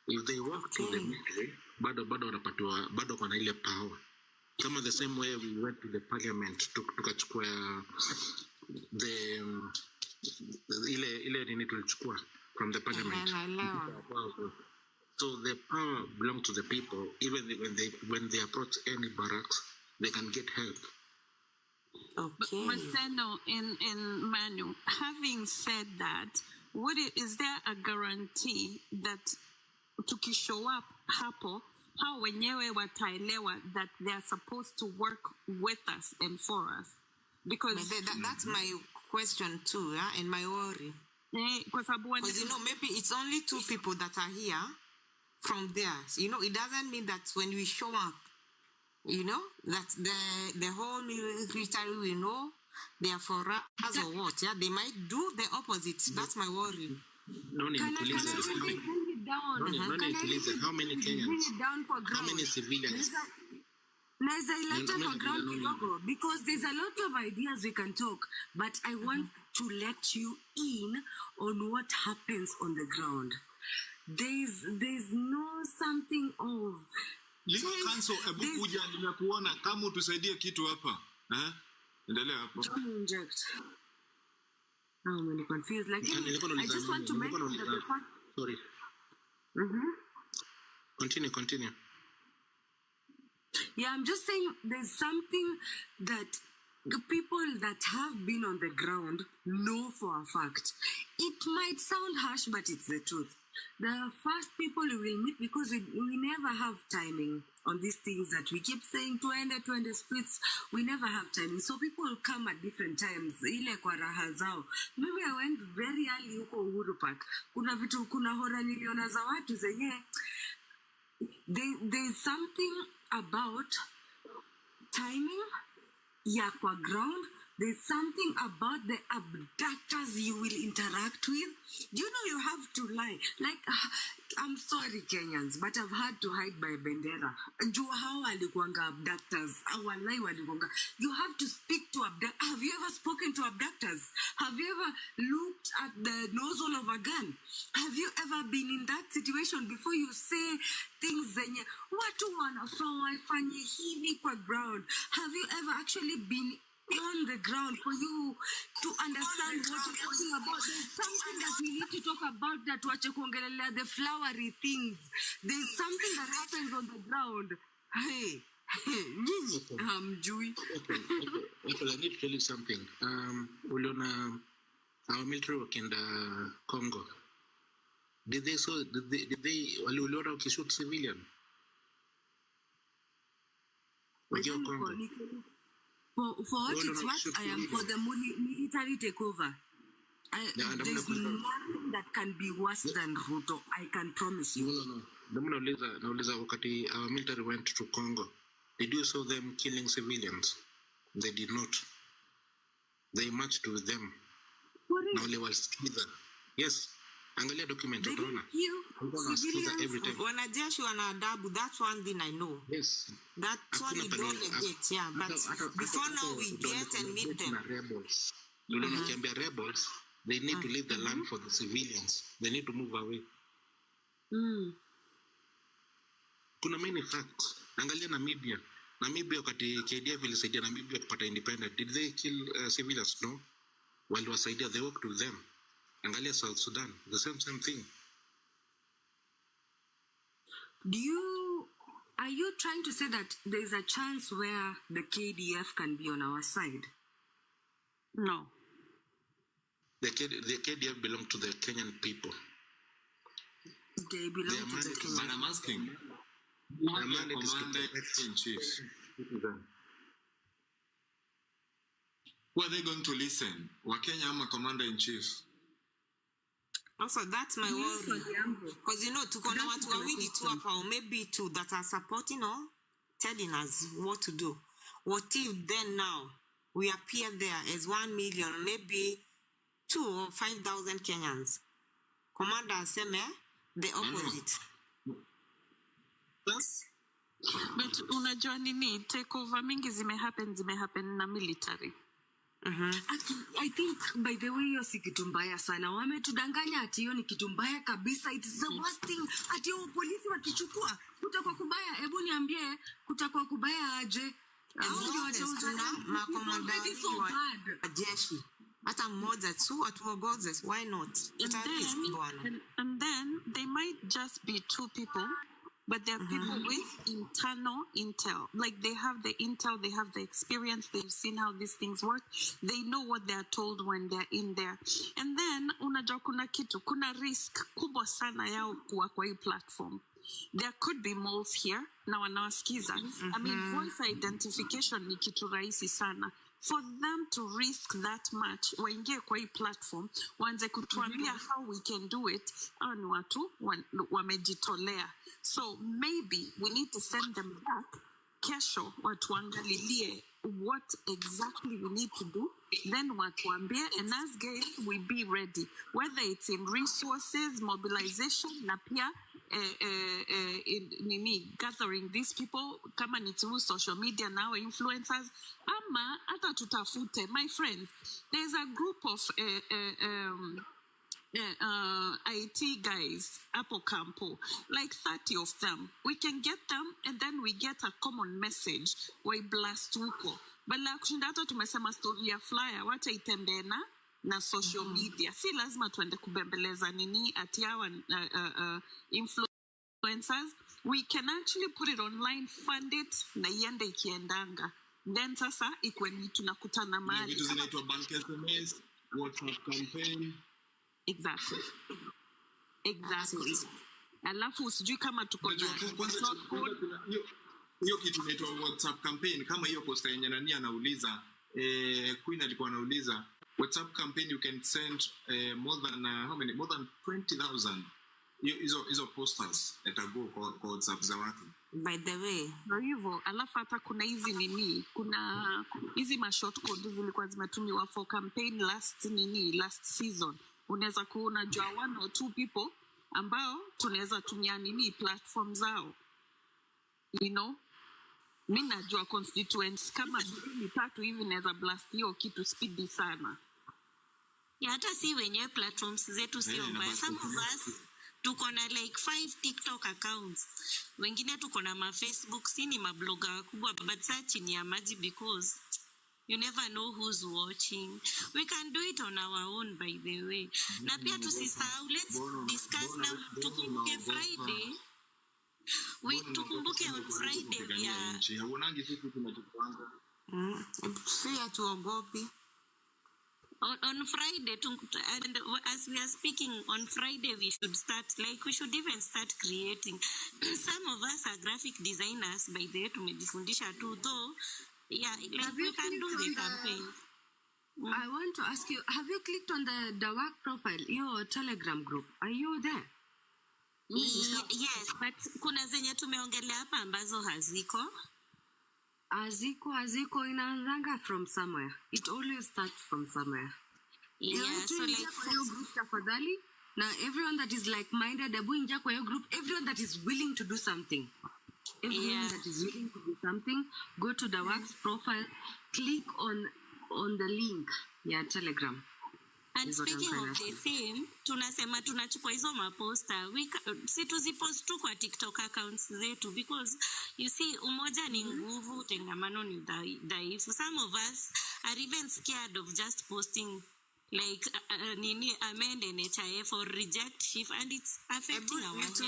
If they work to the military, bado wanapatiwa, bado kuna ile power. Kama the same way we went to the parliament tukachukua the ile nini tulichukua from the parliament. So the power belongs to the people. Even when they approach any barracks, they can get help. Okay. Maseno in Manu, having said that, is there a guarantee that tukishow up hapo, how wenyewe wataelewa that they are supposed to work with us and for us? Because that's my question too, yeah, and my worry. Because maybe it's only 2 people that are here from there. It doesn't mean that when we show up, that the whole military we know they are for us or what. Yeah, they might do the opposite. That's my worry. How many Kenyans? How many civilians? Because there's a lot of ideas we can talk, but I want to let you in on what happens on the ground. There's no something of Legal council ebu kuja nimekuona kama utusaidie kitu hapa. Endelea hapo. Don't inject. I'm really confused. Like I just want to mention the fact. Sorry. Continue. Yeah, I'm just saying there's something that the people that have been on the ground know for a fact. It might sound harsh, but it's the truth. The first people we will meet, because we never have timing on these things that we keep saying 20 splits, we never have timing. So people come at different times. Ile kwa raha zao. Maybe I went very early huko Uhuru Park. Kuna hora niliona za watu zenye. There's something about timing ya kwa ground. There's something about the abductors you will interact with. Do you know you have to lie? Like, I'm sorry, Kenyans, but I've had to hide my bendera. How walikuanga abductors? Awalai walikuanga. You have to speak to abductors. Have you ever spoken to abductors? Have you ever looked at the nozzle of a gun? Have you ever been in that situation before you say things zenye watu wanafaa wafanye hivi kwa ground? Have you ever actually been on the ground for you to understand what you're talking about? There's something that we need to talk about, that wache kuongelelea the flowery things. There's something that happens on the ground. Hey, nyinyi hamjui. Okay, I need to tell you something. Uliona our military work in the Congo. Did they waliona wakishoot civilian? Wakiwa Congo. For what it's worth, I am for the military takeover. There's nothing that can be worse than Ruto. I can promise you. No. Nauliza wakati our military went to Congo, did you saw them killing civilians? They did not. They marched with them. Now they were together. Yes. Angalia document utaona. Every time. Wanajeshi wana adabu, that's one thing I know. Yes. That's one you don't get, yeah. But before now we get and meet them. Rebels. Unaona rebels, they need to leave the land for the civilians. They need to move away. Kuna many facts. Angalia Namibia wakati KDF ilisaidia Namibia kupata independent. Did they kill civilians? No. Waliwasaidia, they worked with them. Angalia South Sudan, the same thing. Are you trying to say that there is a chance where the KDF can be on our side? No. The KDF belong to the Kenyan people. They belong to the Kenyan. But I'm asking, the mandate is to protect in chief. Who are they going to listen? Wakenya ama commander-in-chief? Also, that's my worry. Because, tuko na watu wawili tu hapa, or maybe two that are supporting or telling us what to do. What if then now we appear there as 1 million, maybe 2 or 5,000 Kenyans? Commander aseme the opposite. Yes. But unajua nini, takeover mingi zimehappen na military. I think by the way hiyo si kitu mbaya sana. Wametudanganya ati hiyo ni kitu mbaya kabisa. It is the worst thing. Ati hiyo polisi wakichukua kutakuwa kubaya. Hebu niambie kutakuwa kubaya aje? Jeshi hata mmoja tu atuongoze, why not? And then they might just be 2 people, but they're people with internal intel. Like they have the intel, they have the experience, they've seen how these things work, they know what they're told when they're in there. And then unajua kuna risk kubwa sana yao kuwa kwa hii platform. There could be moles here na wanawasikiza. I mean, voice identification ni kitu rahisi sana. For them to risk that much, waingie kwa hii platform, waanze kutuambia how we can do it, au ni watu wamejitolea. So maybe we need to send them back. Kesho watuangalilie what exactly we need to do, then watuambie, and as guys we be ready, whether it's in resources, mobilization, na pia gathering these people, kama ni through social media now, influencers, ama hata tutafute. My friends, there's a group of IT guys, Apple Campo, like 30 of them. We can get them, and then we get a common message. We blast huko. But la kushinda hata tumesema story ya flyer, wacha itembee na social media. Si lazima tuende kubembeleza nini ati hawa influencers. We can actually put it online, fund it, na iende ikiendanga. Then sasa ikuwe ni tunakutana mahali. Vitu zinaitwa bank SMS, WhatsApp campaign. Exactly. Alafu usijui kama tuko na hiyo kitu inaitwa WhatsApp campaign. Kama hiyo posta yenye nani anauliza, Queen alikuwa anauliza, WhatsApp campaign you can send more than 20,000 hizo posters itago kwa WhatsApp za watu. By the way, ndio hivyo. Alafu hata kuna kuna hizi short code zilikuwa zimetumiwa for campaign last season. Unaweza kuona jua 1 or 2 people ambao tunaweza tumia platform zao. Mimi najua constituents kama 3 hivi naweza blast hiyo kitu speedy sana. Hata si wenyewe platforms zetu sio mbaya. Some of us tuko na like 5 TikTok accounts. Wengine tuko na Facebook, si ni mablogger wakubwa, but search ni ya maji because you never know who's watching. We can do it on our own, by the way. Na pia tusisahau, let's discuss now. Tukumbuke Friday. Tukumbuke on Friday ya. Hauonangi sisi tunachopanga. Si atuogopi. On Friday, and as we are speaking, on Friday we should even start creating. Some of us are graphic designers, by the way, tumejifundisha tu, though. Yeah, like we can do the campaign. I want to ask you, have you clicked on the Dawak profile, your Telegram group? Are you there? Yes, but kuna zenye tumeongelea hapa ambazo haziko. Haziko inaanzanga from somewhere. It always starts from somewhere. Yeah, so like kwa your group tafadhali. Now everyone that is like-minded, abu ingia kwa your group, everyone that is willing to do something. Everyone that is willing to do something, go to the Wax profile, click on the link, Telegram. And speaking of the same, tunasema tunachukua hizo maposta, si tuzipost tu kwa TikTok accounts zetu, because you see umoja ni nguvu, utengamano ni dhaifu. Some of us are even scared of just posting like amend NHIF or reject shift, and it's affecting our health.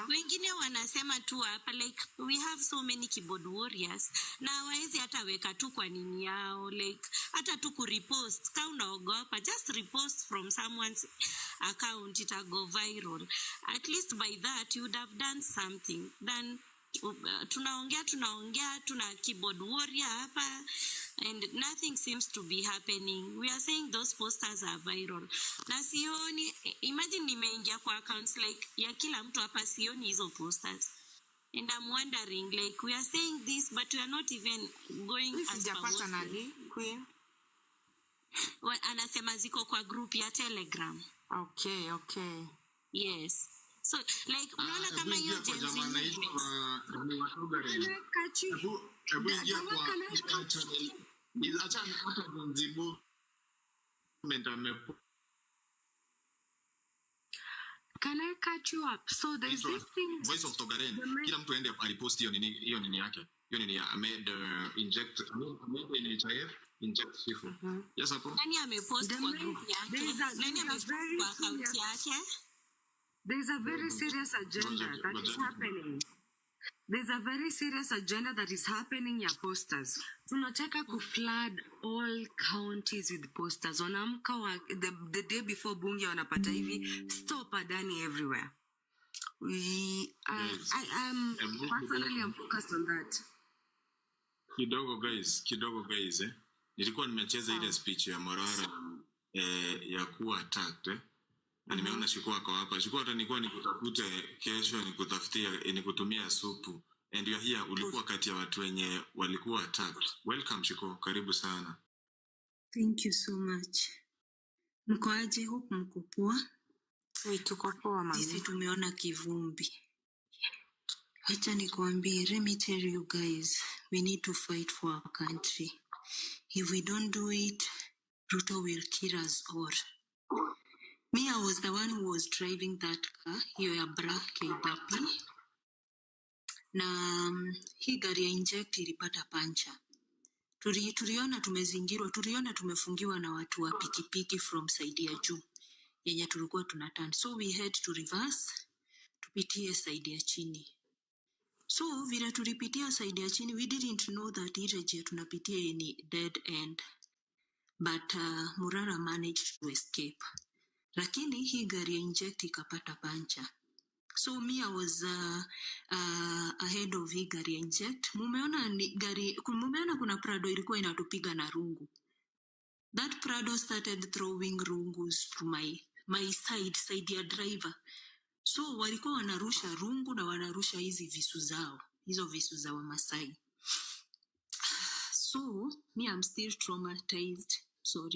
Wengine wanasema tu hapa like we have so many keyboard warriors na hawezi hata weka tu kwa nini yao, like hata tu kurepost kama unaogopa, just repost from someone's account, ita go viral. At least by that you would have done something than tunaongea tuna keyboard warrior hapa and nothing seems to be happening. We are saying those posters are viral. Na sioni, imagine nimeingia kwa accounts like ya kila mtu hapa, sioni hizo posters. And I'm wondering, like, we are saying this, but we are not even going as far as Queen. Anasema ziko kwa group ya Telegram. Okay. Yes. So, like, unaona kama hiyo jenzi Can I catch you up? So there's this thing. Voice of Togaren. Kila mtu ende alipost hiyo nini yake. Hiyo nini Ahmed inject NHIF inject Shifu. Yes hapo. Nani amepost kwa group yake? Nani amepost kwa account yake? There's a very serious agenda that is happening. There's a very serious agenda that is happening ya posters. Tunataka kuflood all counties with posters. Wanamka the day before bunge wanapata hivi stop Adani everywhere. I am personally I'm focused on that. Kidogo guys nilikuwa nimecheza ile speech ya Morara ya kuwa attacked na nimeona Shikuwa kwa hapa. Shikuwa hata nilikuwa nikutafute kesho nikutumia supu and you are here. Ulikuwa kati ya watu wenye walikuwa attacked. Welcome Shikuwa, karibu sana. Thank you so much. Mko aje? Hope mko poa. Tuko poa mami. Sisi tumeona kivumbi. Acha nikwambie, let me tell you guys, we need to fight for our country. If we don't do it, Ruto will kill us all. Me, I was the one who was driving that car, hiyo ya black KDP. Na hii gari ya inject ilipata pancha. Tuliona tumezingirwa, tuliona tumefungiwa na watu wa pikipiki from side ya juu yenye tulikuwa tunaturn. So we had to reverse, tupitie side ya chini. So vile tulipitia side ya chini, we didn't know that ile njia tunapitia ni dead end. But Morara managed to escape. Lakini hii gari ya inject ikapata pancha. So me I was ahead of hii gari ya inject. Mumeona kuna Prado ilikuwa inatupiga na rungu. That Prado started throwing rungus to my side ya driver. So walikuwa wanarusha rungu na wanarusha hizo visu za Wamasai. So me I'm still traumatized. So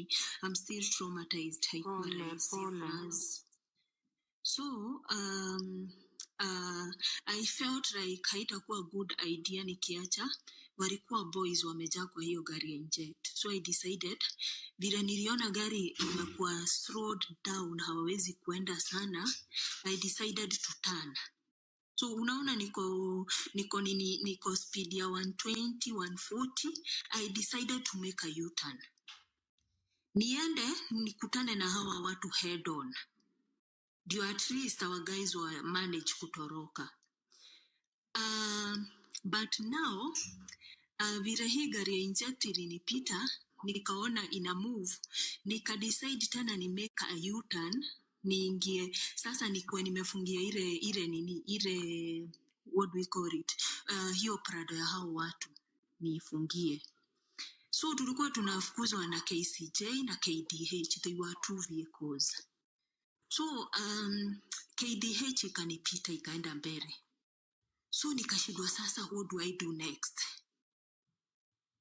I felt like haitakuwa good idea nikiacha walikuwa boys wamejaa kwa hiyo gari ya inject. So I decided vile niliona gari imekuwa slowed down, hawawezi kuenda sana, I decided to turn. So unaona niko speed ya 120 140, I decided to make a U-turn. Niende nikutane na hawa watu head on. Do at least our guys were manage kutoroka. But now vile hii gari ya inject ilinipita, nikaona ina move, decide tena ni make a U-turn, niingie sasa nikuwe nimefungia ile what we call it, hiyo Prado ya hao watu niifungie. So tulikuwa tunafukuzwa na KCJ na KDH, they were two vehicles. So KDH ikanipita ikaenda mbele. So nikashindwa sasa, what do I do next?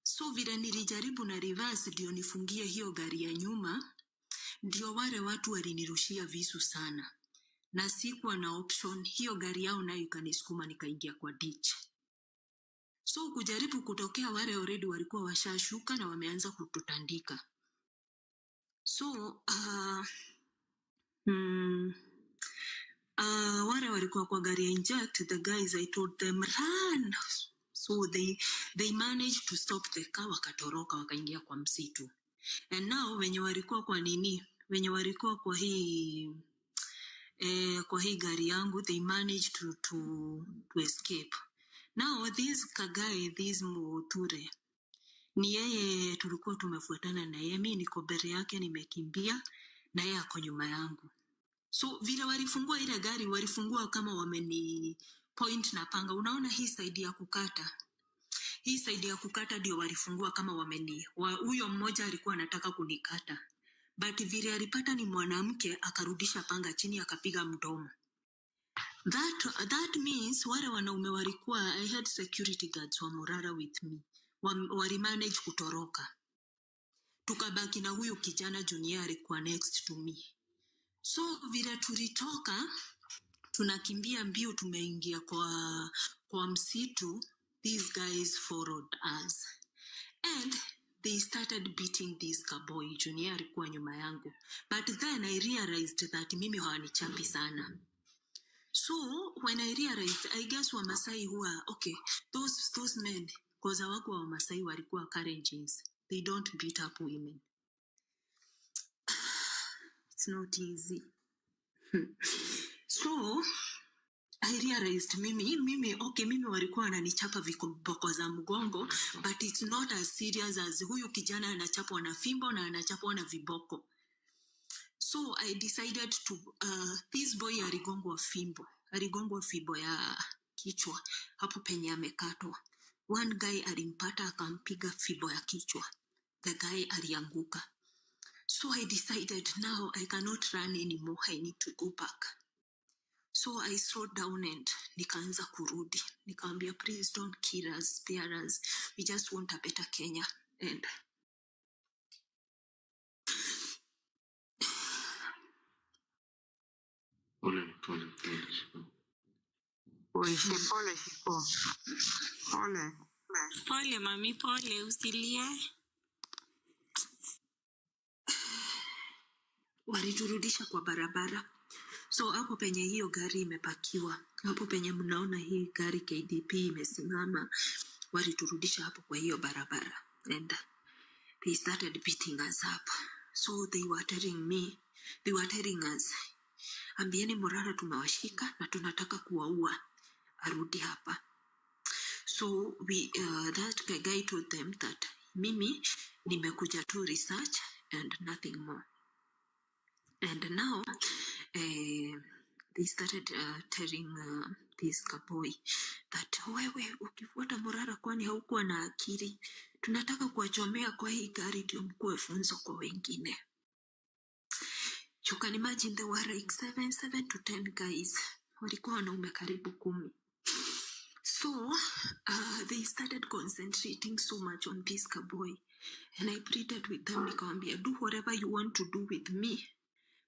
So vile nilijaribu na reverse ndio nifungie hiyo gari ya nyuma, ndio wale watu walinirushia visu sana. Na sikuwa na option, hiyo gari yao nayo ikanisukuma nikaingia kwa ditch. So kujaribu kutokea, wale already walikuwa washashuka na wameanza kututandika. So wale walikuwa kwa gari ya inject, the guys I told them run. So they managed to stop the car, wakatoroka wakaingia kwa msitu. And now wenye walikuwa kwa hii gari yangu, they managed to escape. Now this Kagai, this Muture, ni yeye tulikuwa tumefuatana na yeye, mimi niko mbele yake nimekimbia na yeye ako nyuma yangu. So vile walifungua ile gari, walifungua kama point na panga. Unaona hii side ya kukata. Hii side ya kukata ndio walifungua kama huyo mmoja alikuwa anataka kunikata. But vile alipata ni mwanamke akarudisha panga chini akapiga mdomo. That means wale wanaume walikuwa, I had security guards wa Morara with me. Wali manage kutoroka. Tukabaki na huyu kijana junior alikuwa next to me. So vile tulitoka, tunakimbia mbio tumeingia kwa msitu, these guys followed us. And they started beating this cowboy. Junior alikuwa nyuma yangu. But then I realized that mimi hawanichapi sana. So when I realized, I guess Wamasai who are, okay, those men, because hawako wa Wamasai walikuwa Kalenjins. They don't beat up women. It's not easy. So I realized mimi walikuwa wananichapa viboko za mgongo, but it's not as serious as huyu kijana anachapwa na fimbo na anachapwa na viboko. So I decided to this boy aligongwa fimbo ya kichwa hapo penye amekatwa. One guy alimpata akampiga fimbo ya kichwa. The guy alianguka. So I decided now I cannot run anymore. I need to go back. So I slowed down and nikaanza kurudi. Nikamwambia, please don't kill us, spare us. We just want a better Kenya. And Pole mami, pole, usilie. waliturudisha kwa barabara. So hapo penye hiyo gari imepakiwa, hapo penye mnaona hii gari KDP imesimama, waliturudisha hapo kwa hiyo barabara. And they started beating us up. So they were telling us, ambieni Morara tumewashika na tunataka kuwaua, arudi hapa. So that guy told them that mimi nimekuja tu research and nothing more. And now they started telling this boy that wewe ukifuata Morara kwani haukuwa na akili, tunataka kuwachomea kwa hii gari ndio mkuwe funzo kwa wengine. You can imagine there were like 7 to 10 guys. Walikuwa wanaume karibu 10. So they started concentrating so much on this boy. And I pleaded with them, nikamwambia, do whatever you want to do with me.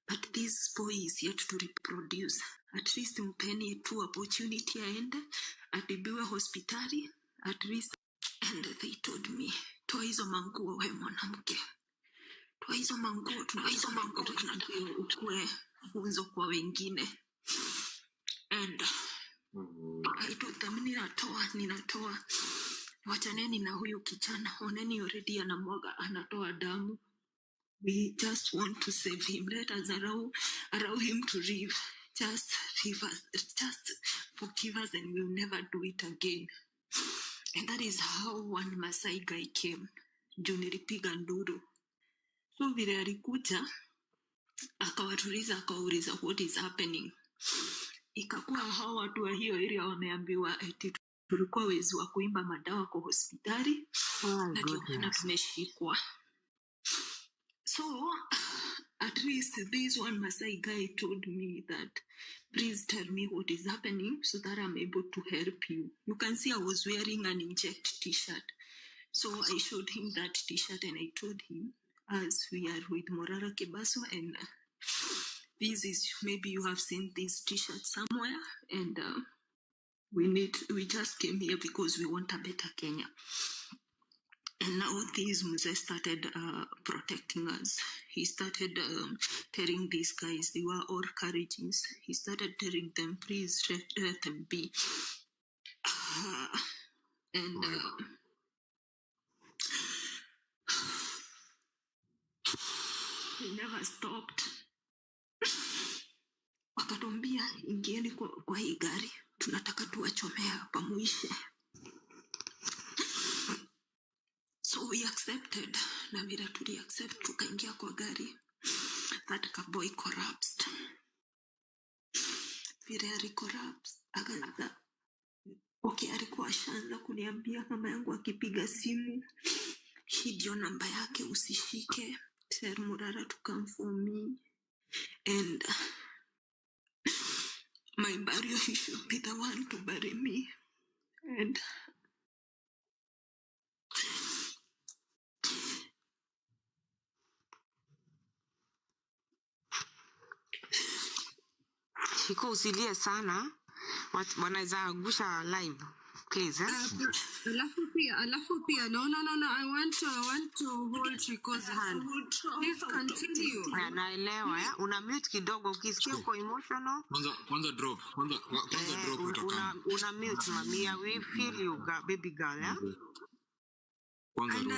But this boy is yet to reproduce. At least mpeni tu opportunity aende, atibiwe hospitali, at least. And they told me, toa hizo manguo we mwanamke. Toa hizo manguo, tunataka ukue funzo kwa wengine. And I told them, ninatoa. Wachaneni na huyu kijana. Oneni already anatoa damu. We just want to save him. Let us allow him to live. Just forgive us and we'll never do it again. And that is how one Masai guy came. Juu nilipiga nduru. So vile alikuja, akawauliza what is happening. Ikakuwa hao watu wa hiyo area wameambiwa eti tulikuwa wezi wa kuimba madawa kwa hospitali. Na ndio maana tumeshikwa. So, at least this one Masai guy told me that, please tell me what is happening so that I'm able to help you. You can see I was wearing an inject t-shirt. So I showed him that t-shirt and I told him, as we are with Morara Kebaso, and this is, maybe you have seen this t-shirt somewhere, and we just came here because we want a better Kenya. And now these Mzee started protecting us. He started telling these guys, they were all Kalenjins. He started telling them, please let them be. And he never stopped. Wakatuambia, ingieni kwa hii gari. Tunataka tuwachomea hapa muishe. So we accepted. Na vile tuli accept, tukaingia kwa gari. That cowboy collapsed. Vile ali collapsed, Okay, alikuwa ashaanza kuniambia mama yangu akipiga simu, hii ndio namba yake, usishike. Tell Morara to come for me. And my burial, he should be the one to bury me. And Shiko usilie sana. Wanaweza angusha live. Please, Alafu pia, no. I want to hold Chico's hand. Please continue. Naelewa ya. Una mute kidogo ukisikia uko emotional. Kwanza drop. Kwanza drop utakaa. Una mute mami. We feel you baby girl ya. And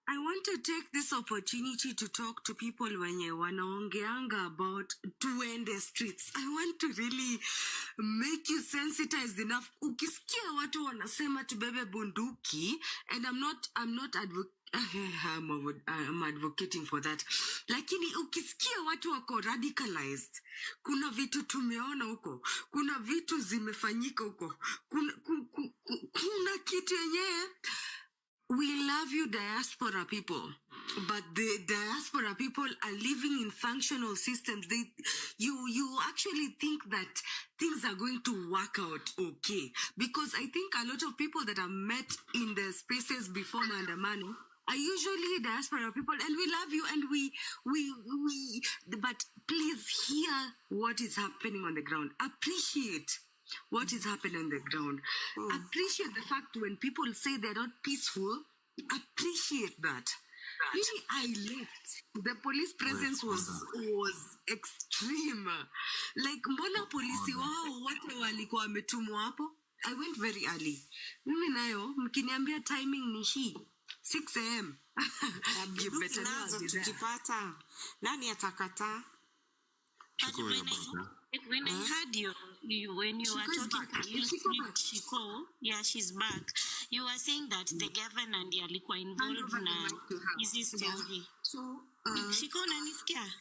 I want to take this opportunity to talk to people wenye wanaongeanga about to end the streets. I want to really make you sensitized enough. Ukisikia watu wanasema tubebe bunduki, and I'm not I'm advocating for that. Lakini ukisikia watu wako radicalized, kuna vitu tumeona huko, kuna vitu zimefanyika huko, kuna kitu yenyewe. We love you, diaspora people, but the diaspora people are living in functional systems. You actually think that things are going to work out okay, because I think a lot of people that I've met in the spaces before Maandamano are usually diaspora people, and we love you, and we but please hear what is happening on the ground. Appreciate what is happening on the ground. Appreciate the fact when people say they're not peaceful. Appreciate that. Really, I left. The police presence was extreme. Like, mbona polisi wao wote walikuwa wametumwa hapo? I went very early. Mimi nayo, mkiniambia timing ni hii 6 a.m. You better not be there. Nani atakata? When I heard you when you were talking to Shiko, yeah, she's back. You were saying that the governor and alikuwa involved na hizi story. So, Shiko unanisikia?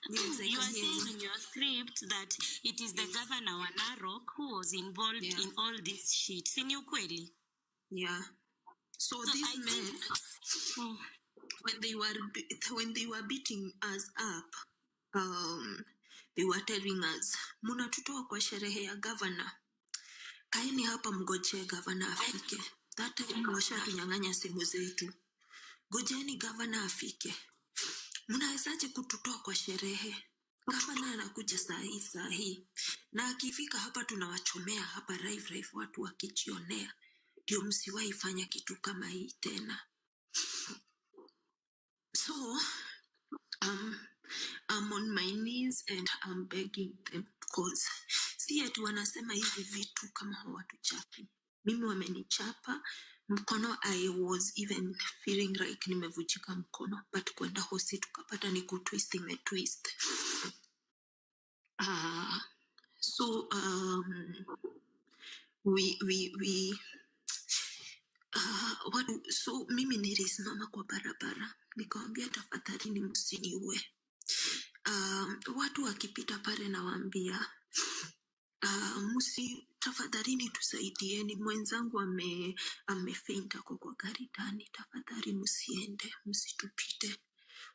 Yes, you are saying in your script that it is the governor wa Narok who was involved in all this shit. Si ni ukweli? Yeah. So these men, when they were beating us up, they were telling us, munatutoa kwa sherehe ya governor. Kaeni hapa mgoje governor afike. That time washatunyang'anya simu zetu. Gojeni governor afike. Munawezaje kututoa kwa sherehe? Governor anakuja saa hii. Na akifika hapa tunawachomea hapa live watu wakijionea. Ndio msiwahi fanya kitu kama hii tena. So, I'm on my knees and I'm begging them, because si eti wanasema hizi vitu kama hawatuchapi. Mimi wamenichapa mkono. I was even feeling like nimevunjika mkono, but kwenda hosi tukapata ni kutwist imetwist. So so mimi nilisimama kwa barabara nikawambia tafadhali msiniue. Watu wakipita pale nawaambia tafadhali tusaidieni, mwenzangu amefaint ako kwa gari ndani, tafadhali msiende, msitupite.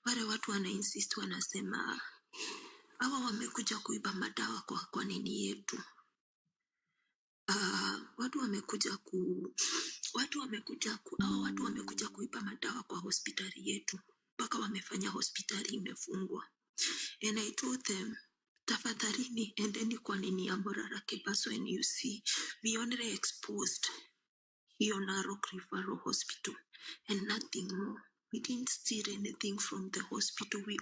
Wale watu wana insist, wanasema hawa wamekuja kuiba madawa kwa nini yetu. Watu wamekuja kuiba madawa kwa hospitali yetu, mpaka wamefanya hospitali imefungwa. And I told them, tafadhalini endeni kwa nini ya Morara Kebaso, and you see we only exposed hiyo Narok Referral Hospital and nothing more. We didn't steal anything from the hospital. We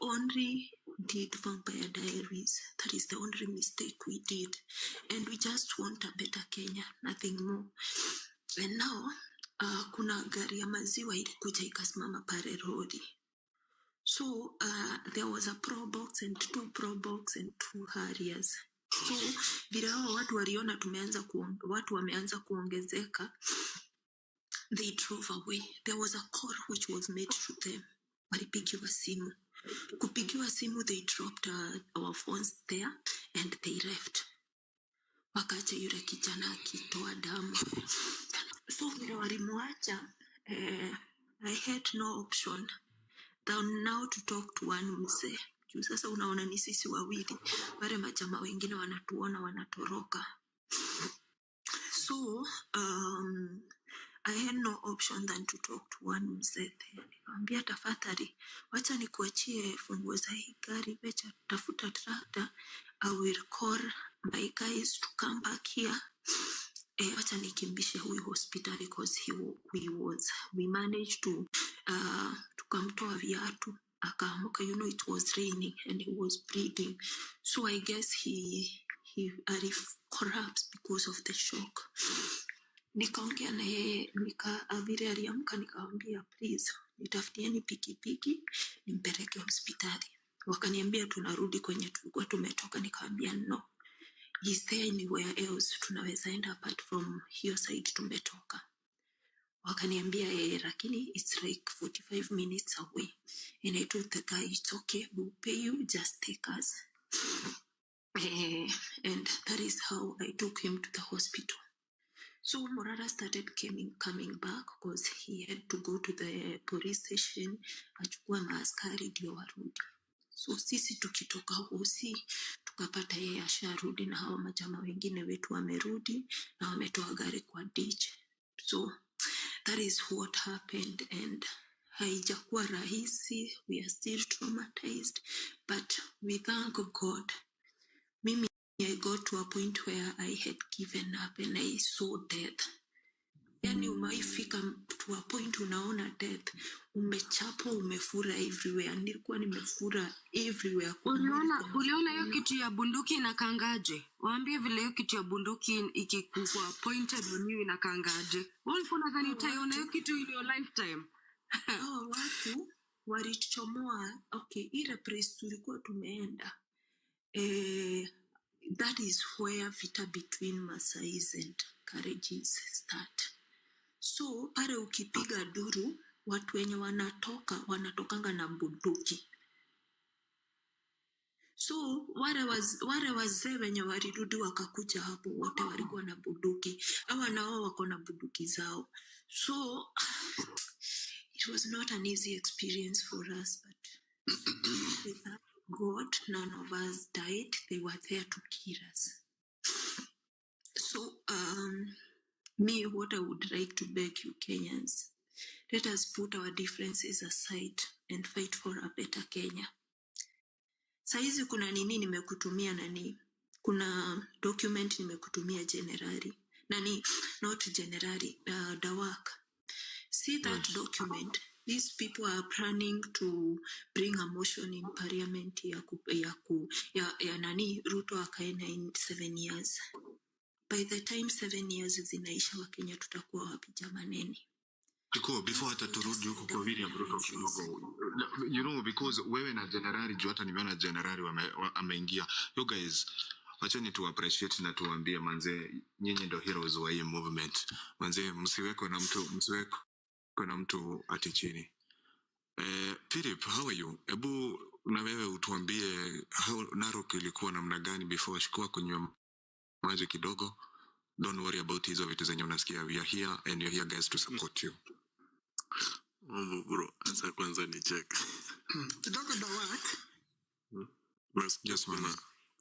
only did Vampire Diaries. That is the only mistake we did. And we just want a better Kenya, nothing more. And now, kuna gari ya maziwa ilikuja ikasimama pale road. So, there was a Pro Box and 2 Pro Box and 2 Harriers. So, vile hao watu waliona watu wameanza kuongezeka, they drove away. There was a call which was made to them. Walipigiwa simu. Kupigiwa simu, they dropped our phones there and they left. wakaacha yule kijana akitoa damu. So vile walimwacha, I had no option than now to talk to one mzee. Juu sasa unaona ni sisi wawili, wale majamaa wengine wanatuona wanatoroka. So I had no option than to talk to one mzee. Nikamwambia tafadhali, wacha nikuachie funguo za hii gari, wecha tafuta tractor. I will call my guys to come back here. Wacha nikimbishe huyu hospitali because we managed to tukamtoa viatu akaamuka. You know, it was raining and he was bleeding, so I guess he collapsed because of the shock. Nikaongea na yeye, vile aliamka nikamwambia please nitafutieni pikipiki nimpeleke hospitali. Wakaniambia tunarudi kwenye tulikuwa tumetoka. Nikamwambia no, is there anywhere else tunaweza enda apart from hiyo side tumetoka? Wakaniambia lakini it's like 45 minutes away. And I told the guy it's okay, we'll pay you, just take us. And that is how I took him to the hospital. So Morara'S started coming back because he had to go to the police station achukua maaskari ndio warudi. So sisi tukitoka hosi tukapata yeye asharudi na hao majamaa wengine wetu wamerudi na wametoa gari kwa ditch. So that is what happened, and haijakuwa rahisi. We are still traumatized, but we thank God. Mimi, I got to a point where I had given up and I saw death. Yani umaifika to a point unaona death, umechapwa, umefura everywhere. Nilikuwa nimefura everywhere. Uliona hiyo kitu ya bunduki inakangaje? Waambie vile hiyo kitu ya bunduki ikikuwa pointed on you inakangaje. Ulikuwa unadhani utaiona hiyo kitu in your lifetime? Hao watu walichomoa. Okay, ile place tulikuwa tumeenda, that is where vita between Maasais and Kalenjins start. So pale ukipiga duru, watu wenye wanatokanga na bunduki. So wale wazee wenye walirudi wakakuja hapo, wote walikuwa na bunduki. Hawa nao wako na bunduki zao. So it was not an easy experience for us, but with God, none of us died. They were there to kill us. So me, what I would like to beg you Kenyans, let us put our differences aside and fight for a better Kenya. Saizi kuna nini nimekutumia nani? Kuna document nimekutumia generali. Not generali, Dawak. See that document. These people are planning to bring a motion in parliament ya nani Ruto akaena in 7 years. By the time 7 years zinaisha, Wakenya tutakuwa wapi jamaneni? Before hata turudi huko kwa William Ruto kidogo. You know, because wewe na generali juu hata nimeona generali ameingia. You guys, wacheni tu appreciate na tuambie manze, nyinyi ndio heroes wa hii movement. Manze, msiweko na mtu ati chini. Philip, how are you? Ebu na wewe utuambie how Narok ilikuwa namna gani before shikwa kunywa maji kidogo. Don't worry about hizo vitu zenye unasikia. We are here and you're here guys to support you. Bro, asa kwanza ni check. Kidogo Dawak. Yes, man.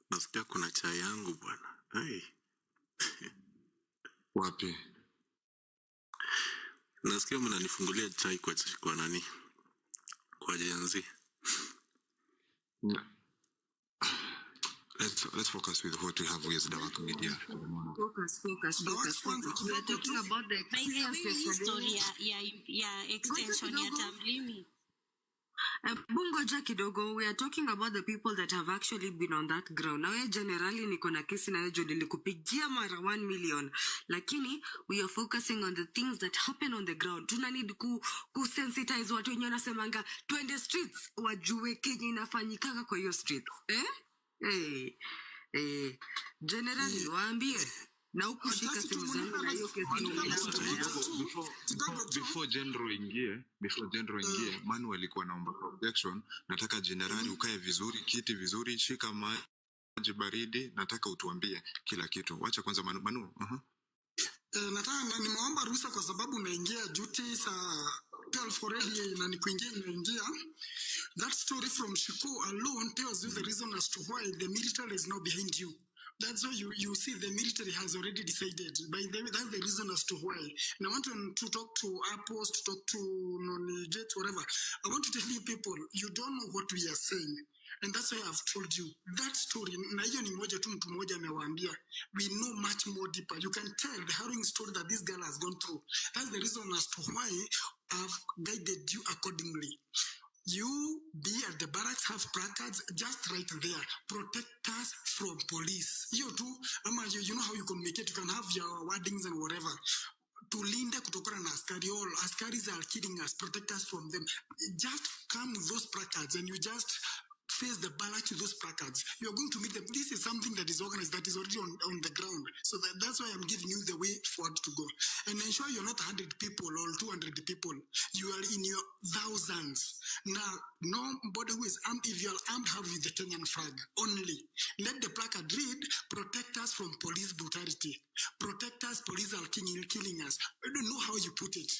Nasikia kuna chai yangu bwana. Hey. Wapi? Nasikia mnanifungulia chai kwa nani? Kwa jenzi. Yeah. Let's focus with what we have with Dawak Media. Focus. We are talking about the story ya extension ya term limit. Bungoja kidogo, we are talking about the people that have actually been on that ground. Now generally niko na kesi na hiyo nilikupigia mara 1 million, lakini we are focusing on the things that happen on the ground. Tuna need ku sensitize watu wenye wanasemanga twende streets wajue Kenya inafanyikanga kwa hiyo streets. Generally waambie na ukushika simu zangu na hiyo kesi before general ingie, Manu alikuwa naomba protection. Nataka generali ukae vizuri, kiti vizuri, shika maji baridi, nataka utuambie kila kitu. Wacha kwanza Manu. Nataka nimeomba ruhusa kwa sababu naingia duty saa 12 already na naingia. That story from Shiko alone tells you the reason as to why the military is now behind you. That's why you see the military has already decided. That's the reason as to why. And I want to talk to Apples, to talk to Nonijet, whatever. I want to tell you people, you don't know what we are saying. And that's why I've told you that story. Na hiyo ni moja tu mtu mmoja amewaambia. We know much more deeper. You can tell the harrowing story that this girl has gone through. That's the reason as to why I've guided you accordingly. You be at the barracks, have placards just right there. Protect us from police. You too, you know how you communicate. You can have your wordings and whatever. Tulinde kutokana na askari. All askaris are killing us. Protect us from them. Just come with those placards and you just face the barracks with those placards. You are going to meet them. This is something that is organized, that is already on the ground. So that's why I'm giving you the way forward to go. And ensure you're not 100 people or 200 people. You are in your thousands. Now, nobody who is armed, if you are armed, have the Kenyan flag only. Let the placard read, protect us from police brutality. Protect us, police are killing us. I don't know how you put it.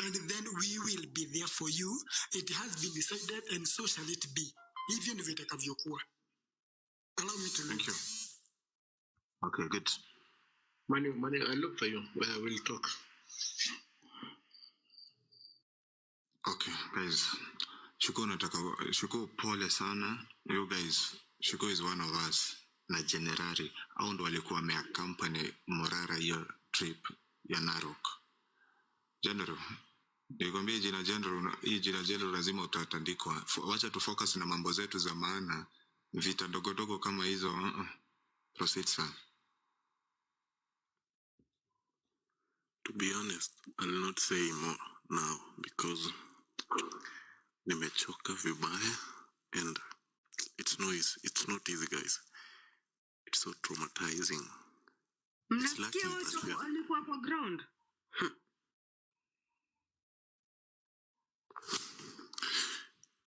And then we will be there for you. It has been decided and so shall it be. Even if it akavyokuwa. Allow me to Thank you. Okay, good. Money, I look for you. We'll talk. Okay, guys. Shuko pole sana. You guys, Shuko is one of us. Na Generali. Au ndo walikuwa wameaccompany Morara hiyo trip ya Narok. General. Nikwambia hii jina general lazima utatandikwa. Wacha tu focus na mambo zetu za maana. Vita dogo kama hizo. Proceed, sir. To be honest, I'll not say more now because nimechoka vibaya and it's not easy, guys. It's so traumatizing. It's lucky that we alikuwa kwa ground.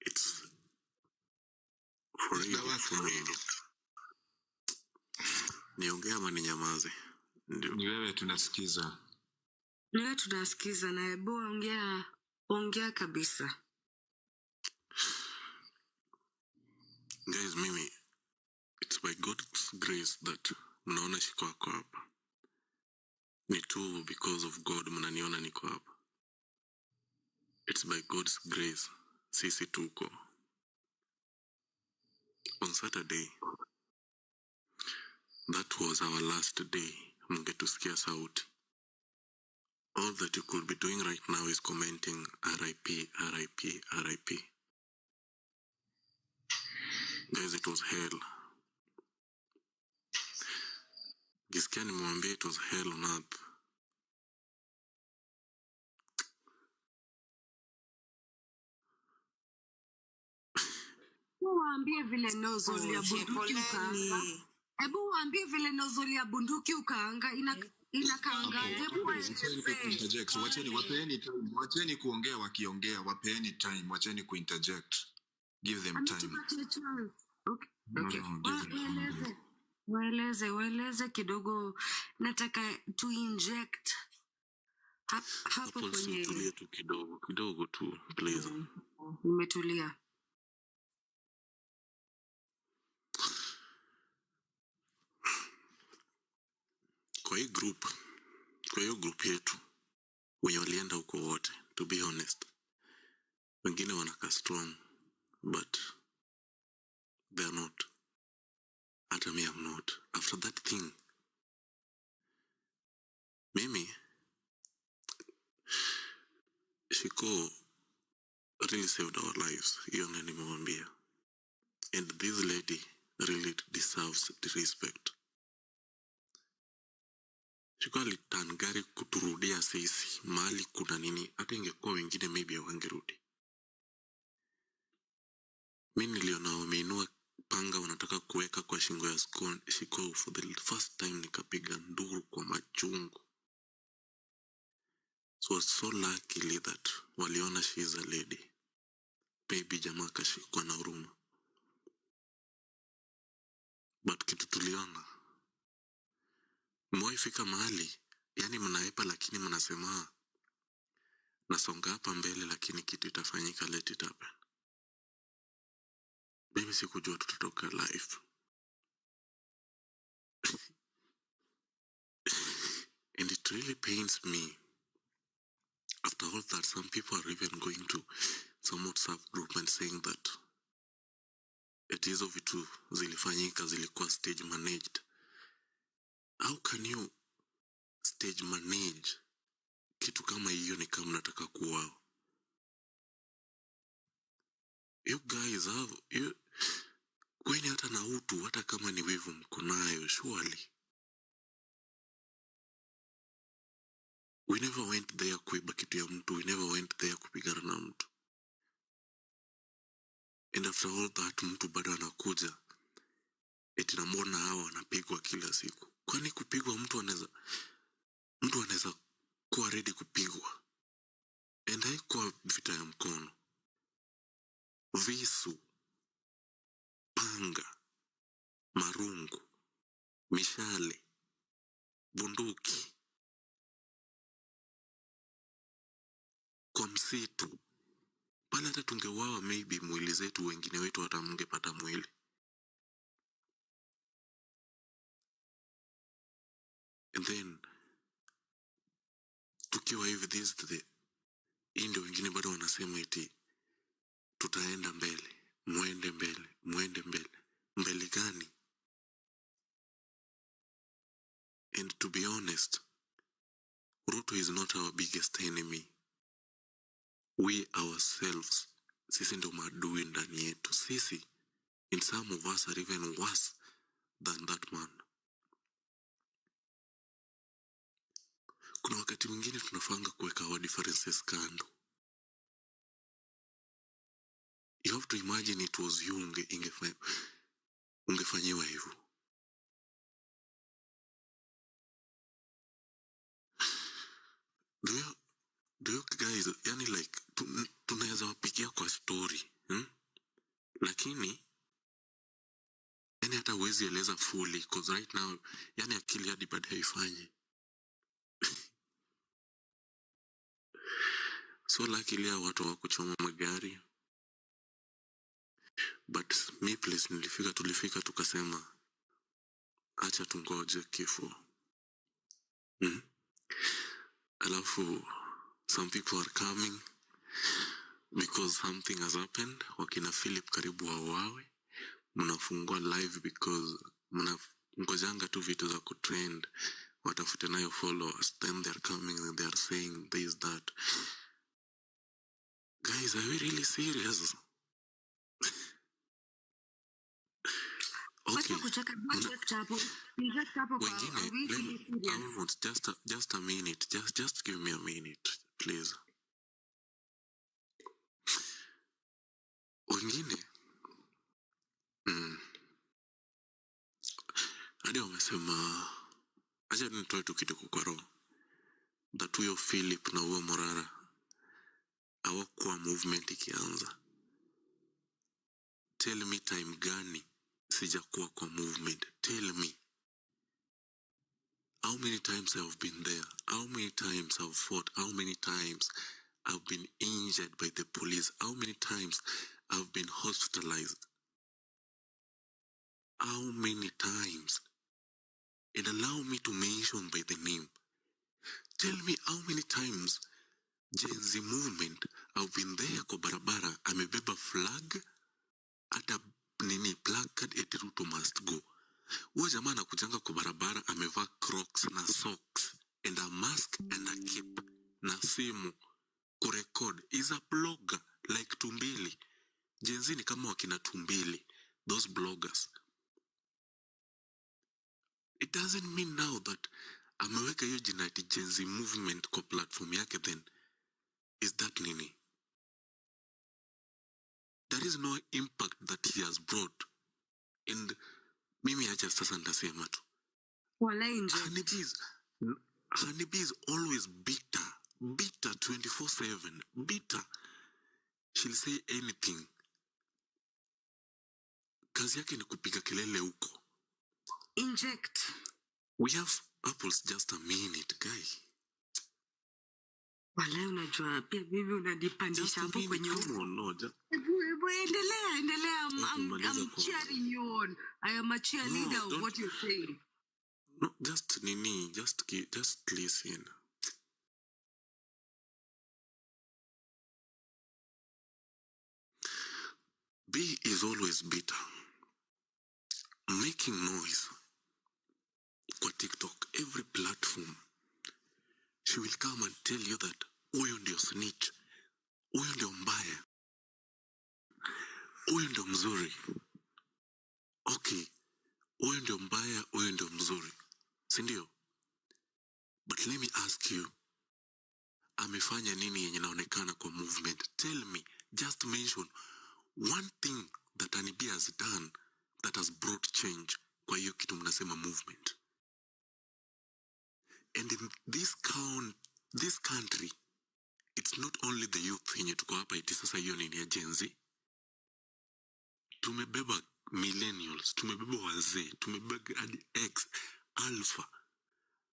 It's for real for me. Niongea ama ninyamaze? Ni wewe tunasikiza. Niwe tunasikiza na hebu ongea kabisa. Guys, mimi, it's by God's grace that mnaona shiko wako hapa. Ni tu because of God mnaniona niko hapa. It's by God's grace sisi tuko. On Saturday, that was our last day. Mngetusikia sauti. All that you could be doing right now is commenting RIP, RIP, RIP. Guys, it was hell. Gisikia nimwambia it was hell on earth. Waambie vile nozzle ya bunduki ukaanga. Hebu waambie vile nozzle ya bunduki ukaanga inakaanga. Hebu interject. Wacheni kuongea wakiongea. Wapeni time. Wacheni kuinterject. Give them time. Okay. Waeleze kidogo. Nataka to inject hapo kwenye. Tulia tu kidogo tu, please. Nimetulia. Kwa hiyo group yetu wenye walienda huko wote, to be honest, wengine wanaka strong but they are not. Hata me I'm not. After that thing, mimi Shiko really saved our lives. Hiyo nani nimemwambia. And this lady really deserves the respect. Shiko alitangari kuturudia sisi mahali kuna nini. Hata ingekuwa wengine maybe hawangerudi. Mimi niliona wameinua panga wanataka kuweka kwa shingo ya Shiko for the first time, nikapiga nduru kwa machungu. So it's so luckily that waliona she is a lady. Baby jamaa kashikwa na huruma. But kitu tuliona, mwaifika mahali, yani mnaepa lakini mnasema nasonga hapa mbele lakini kitu itafanyika, let it happen. Mimi sikujua tutatoka live. And it really pains me. After all that, some people are even going to some WhatsApp group and saying that hizo vitu zilifanyika zilikuwa stage managed. How can you stage manage kitu kama hiyo? Ni kama nataka kuwao. You guys have kwenye hata na utu, hata kama ni wivu mko nayo, surely. We never went there kuiba kitu ya mtu. We never went there kupigana na mtu. And after all that, mtu bado anakuja eti namwona hawa anapigwa kila siku. Kwani kupigwa mtu anaweza kuwa ready kupigwa? And haikuwa vita ya mkono. Visu, panga, marungu, mishale, bunduki, kwa msitu. Pale hata tungewawa, maybe mwili zetu wengine wetu hata mngepata mwili. And then tukiwa hivi hii ndio wengine bado wanasema eti tutaenda mbele, muende mbele, muende mbele. Mbele gani? And to be honest, Ruto is not our biggest enemy. We ourselves, sisi ndio maadui ndani yetu. Sisi, in some of us, are even worse than that man. Kuna wakati mwingine tunafanga kuweka our differences kando. You have to imagine it was you ungefanyiwa hivyo. Do you guys, yani like, tunaweza wapigia kwa story, lakini yani hata huwezi eleza fully, because right now, yani akili hadi bado haifanyi. So luckily watu hawakuchoma magari. But me place tulifika tukasema acha tungoje kifo. Alafu some people are coming because something has happened. Wakina Philip karibu wawawe. Mnafungua live because mnangojanga tu vitu za kutrend, watafute nayo followers. Then they're coming and they're saying this, that. Guys, are we really serious? Okay. Just a minute. Just give me a minute, please. Wengine hadi wamesema acha nitoe tu kitu kwa roho, that huyo Philip na huyo Morara hawakuwa movement ikianza. Tell me time gani sijakuwa kwa movement. Tell me how many times I've been there, how many times I've fought, how many times I've been injured by the police, how many times I've been hospitalized, how many times, and allow me to mention by the name. Tell me how many times Gen Z movement I've been there kwa barabara, amebeba flag, hata nini placard eti Ruto must go. Huyo jamaa anakujanga kwa barabara amevaa Crocs na socks and a mask and a cape na simu kurecord. Is a blogger like Tumbili. Gen Z ni kama wakina Tumbili, those bloggers. It doesn't mean now that ameweka hiyo jina ati Gen Z movement kwa platform yake, then is that nini? There is no impact that he has brought. And mimi acha sasa ndasema tu. Honeybee is always bitter 24/7, bitter. She'll say anything. Kazi yake ni kupiga kelele huko. Inject. We have apples just a minute, guy. Wala unajua pia bibi unadipandisha hapo kwenye come on, no, just... endelea. I'm cheering you on. I am a cheerleader of what you're saying. No, just listen. B is always bitter. Making noise. Kwa TikTok, every platform. She will come and tell you that huyu ndio snitch. Huyu ndio mbaya. Huyu ndio mzuri. Okay. Huyu ndio mbaya, huyu ndio mzuri. Sindio? But let me ask you. Amefanya nini yenye naonekana kwa movement? Tell me. Just mention one thing that Anibi has done that has brought change kwa hiyo kitu mnasema movement. And in this country, it's not only the youth yenye tuko hapa iti sasa hiyo nini ya Gen Z. Tumebeba millennials, tumebeba wazee, tumebeba hadi X, Alpha.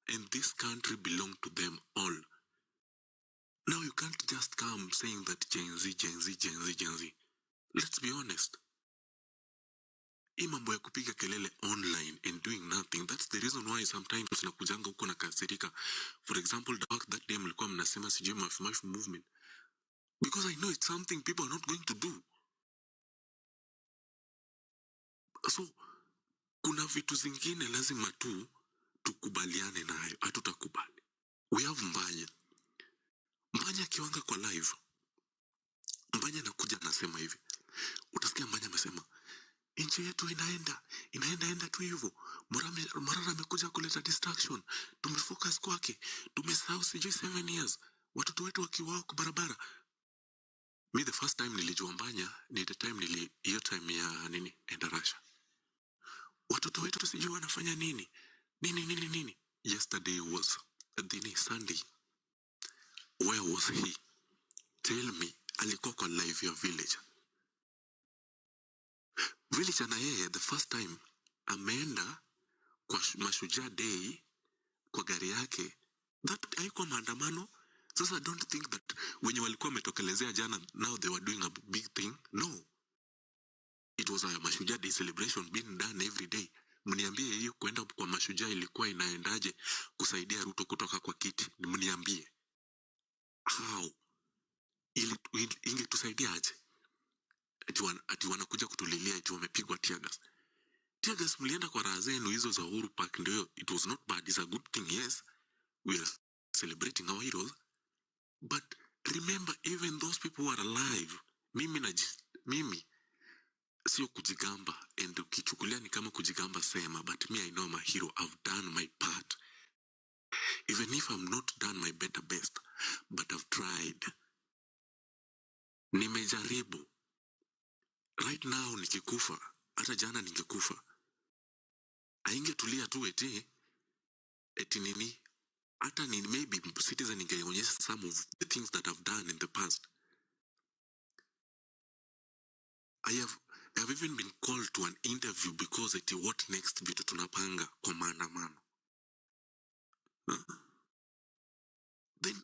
And this country belongs to them all. Now you can't just come saying that Gen Z. Let's be honest. Hii mambo ya kupiga kelele online and doing nothing, that's the reason why sometimes nakujanga huko na kasirika. For example, the fact that day mlikuwa mnasema sijui mafimafi movement. Because I know it's something people are not going to do. So, kuna vitu zingine lazima tukubaliane nayo. Hatutakubali. We have Mbanya kiwanga kwa live. Mbanya nakuja nasema hivi. Utasikia Mbanya amesema, nchi yetu inaenda tu hivyo. Morara amekuja kuleta distraction. Tumefocus kwake. Tumesahau sijui 7 years. Watoto wetu wakiwa kwa barabara. Me the first time nilijua Mbanya ni the time hiyo time ya enda Russia. Watoto wetu sijui wanafanya nini. Yesterday was Sunday. Where was he? Tell me. Alikuwa kwa live ya Villager na yeye the first time ameenda kwa Mashujaa Day kwa gari yake. That haikuwa maandamano. Sasa I don't think that wenye walikuwa wametokelezea jana now they were doing a big thing. No. It was a Mashujaa Day celebration being done every day. Mniambie hiyo kwenda kwa Mashujaa ilikuwa inaendaje kusaidia Ruto kutoka kwa kiti? Mniambie. How? Ingetusaidia aje? Ati wanakuja kutulilia ati wamepigwa tear gas. Tear gas mlienda kwa raha zenu hizo za Uhuru Park ndio. It was not bad. It's a good thing, yes. We are celebrating our heroes. But remember, even those people who are alive. Mimi sio kujigamba. And ukichukulia ni kama kujigamba sema. But me, I know I'm a hero. I've done my part. Even if I'm not done my better best. But I've tried. Nimejaribu. Right now nikikufa. Hata jana ningekufa. Aingetulia tu eti nini. Hata ni maybe citizen ningeonyesha some of the things that I've done in the past. I have even been called to an interview because eti what next vitu tunapanga kwa maandamano. Then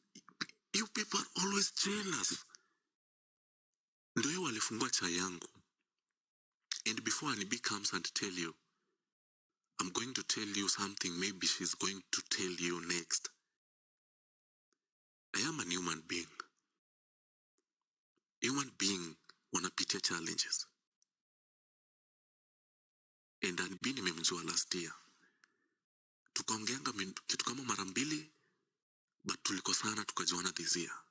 you people are always jealous. Ndio walifungua chai yangu. And before Anibi comes and tell you, I'm going to tell you something maybe she's going to tell you next. I am a human being. Human being wanapitia challenges. And Anibi nimemjua last year. Tukaongeanga kitu kama mara mbili, but tulikosana tukajuana this year.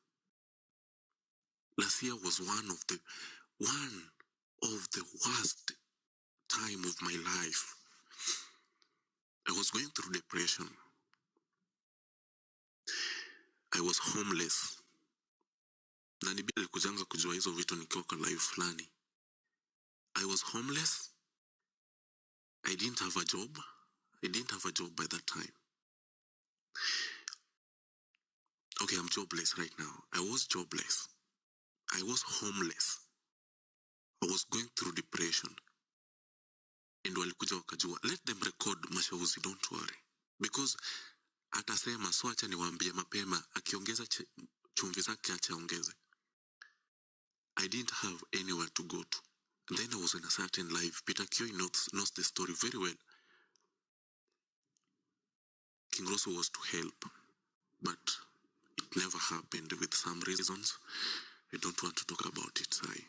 Last year was one of the worst time of my life. I was going through depression. I was homeless. Na Anibi alikujanga kujua hizo vitu nikiwa kwa live fulani. I was homeless. I didn't have a job. By that time. Okay, I'm jobless right now. I was jobless. I was homeless. I was going through depression. and walikuja wakajua. Let them record Mashauzi, don't worry. Because atasema, so acha niwaambie mapema, akiongeza chumvi zake achaongeze. I didn't have anywhere to go to. And then I was in a certain life. Peter Kioi knows the story very well. King Rosso was to help, but it never happened with some reasons. I don't want to talk about it, sai.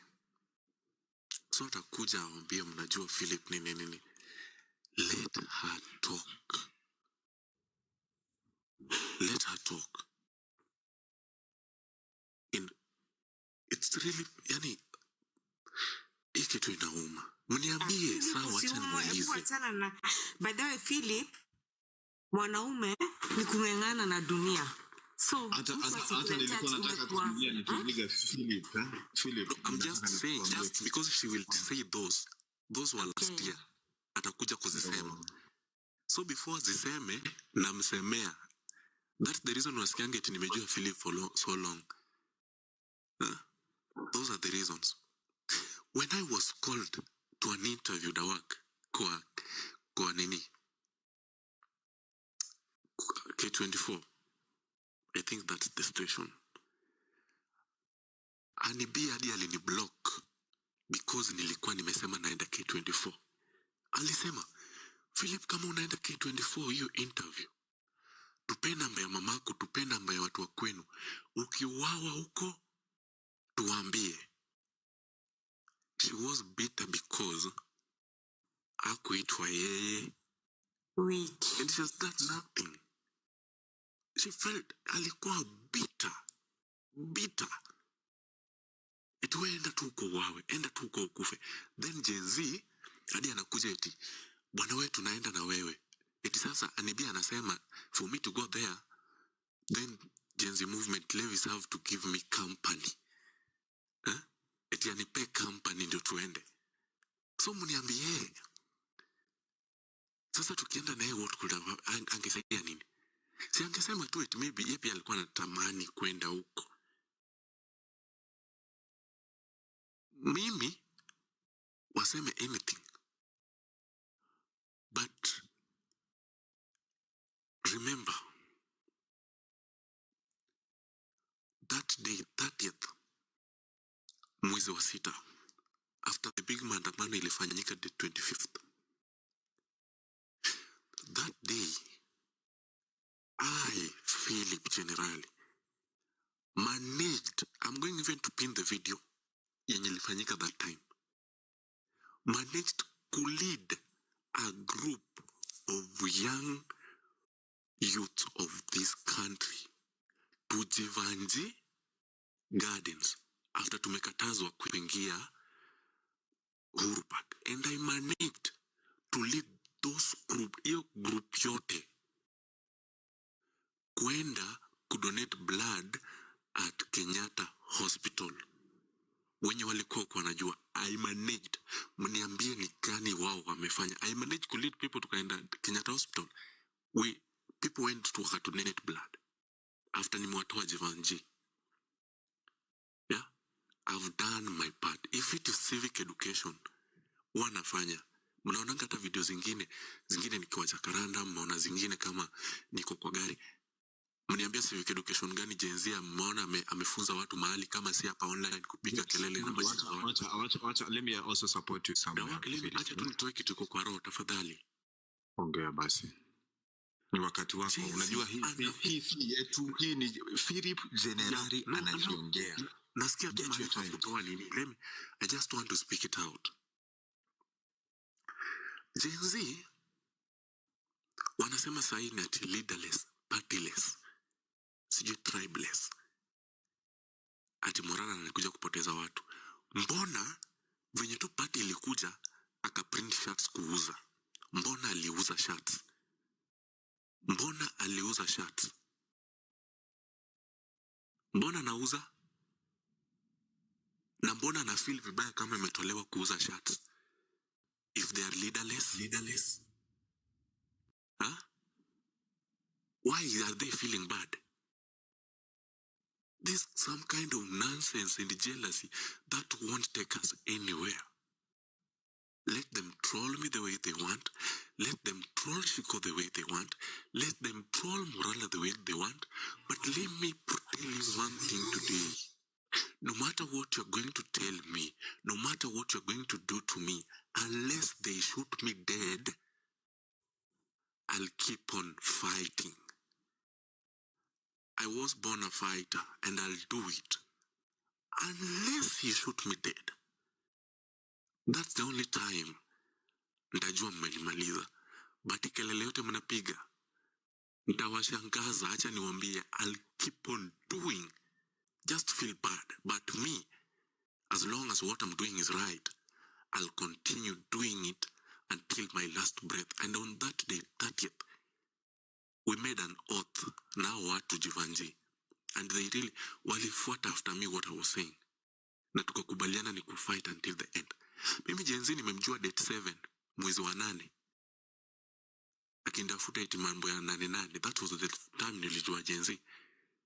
So atakuja awambie mnajua Philip nini. Let her talk. Let her talk. And it's really, yani, ikitu inauma. Mniambie, sawa, wacha nimuulize. By the way, Philip, mwanaume ni kung'eng'ana na dunia. So hata nilikuwa nataka kuingia nituulize Philip. No, I'm just saying, just because she will say those were last year, atakuja kuzisema. So before ziseme, namsemea. That's the reason wasikiange eti nimejua Philip for so long. Those are the reasons. When I was called to an interview, Dawak, kwa nini? K24. I think that's the station. Anibi hadi aliniblock because nilikuwa nimesema naenda K24. Alisema, Philip, kama unaenda K24 hiyo interview, tupe namba ya mamako, tupe namba ya watu wa kwenu. Ukiwawa huko, tuambie. She was bitter because hakuitwa yeye. Wait. And she has done nothing. She felt alikuwa bitter. Eti enda tu uko wawe, enda tu uko ukufe. Then Gen Z, hadi anakuja eti, bwana wewe tunaenda na wewe. Eti sasa Anibia anasema, for me to go there, then Gen Z movement levies have to give me company. Eti anipe company ndio tuende. So mniambie, sasa tukienda na yeye what could have, angesaidia nini? Si angesema tu eti maybe yeye pia alikuwa anatamani kwenda huko. Mimi waseme anything. But remember, that day, 30th, mwezi wa 6, after the big maandamano ilifanyika the 25th. That day, I, Philip Generali, managed, I'm going even to pin the video, yenye ilifanyika that time, managed to lead a group of young youth of this country to Jivanji Gardens after tumekatazwa kuingia Uhuru Park. And I managed to lead those group yote kwenda kudonate blood at Kenyatta Hospital. Wenye walikuwa wanajua, I managed. Mniambie ni gani wao wamefanya. I managed to lead people to Kenyatta Hospital. People went to donate blood after nimewatoa Jivanji. Yeah, I've done my part. If it is civic education, wanafanya. Mnaonanga hata video zingine nikiwa Jakaranda, mnaona zingine kama niko kwa gari. Mniambia civic education gani Gen Z mmeona amefunza watu mahali kama si hapa online kupiga kelele na wacha let me also support you somewhere. Acha tu nitoe kitu kwa roho tafadhali. Ongea basi. Ni wakati wako. Unajua hii ni Philip Generali anakiongea. Nasikia tu mahali kutoa nini. I just want to speak it out. Gen Z wanasema sahi ni ati leaderless, partyless, sijui tribeless. Ati Morara anakuja kupoteza watu. Mbona venye tu party ilikuja akaprint shirts kuuza? Mbona aliuza shirts? Mbona nauza? Na mbona na feel vibaya kama imetolewa kuuza shirts? If they are leaderless? Huh? Why are they feeling bad? There's some kind of nonsense and jealousy that won't take us anywhere. Let them troll me the way they want. Let them troll Shiko the way they want. Let them troll Morala the way they want. But let me tell you one thing today. No matter what you're going to tell me, no matter what you're going to do to me, unless they shoot me dead, I'll keep on fighting. I was born a fighter, and I'll do it. Unless you shoot me dead. That's the only time nitajua mmenimaliza. But kelele yote mnapiga, nitawashangaza. Acha niwaambie, I'll keep on doing. Just feel bad. But me, as long as what I'm doing is right, I'll continue doing it until my last breath. And on that day, 30th, we made an oath. Now what to Jivanji. And they really walifuata after me what I was saying. Na tukakubaliana ni kufight until the end. Mimi Jenzi nimemjua date 7 mwezi wa 8. Akindafuta eti mambo ya 8. That was the time nilijua Jenzi.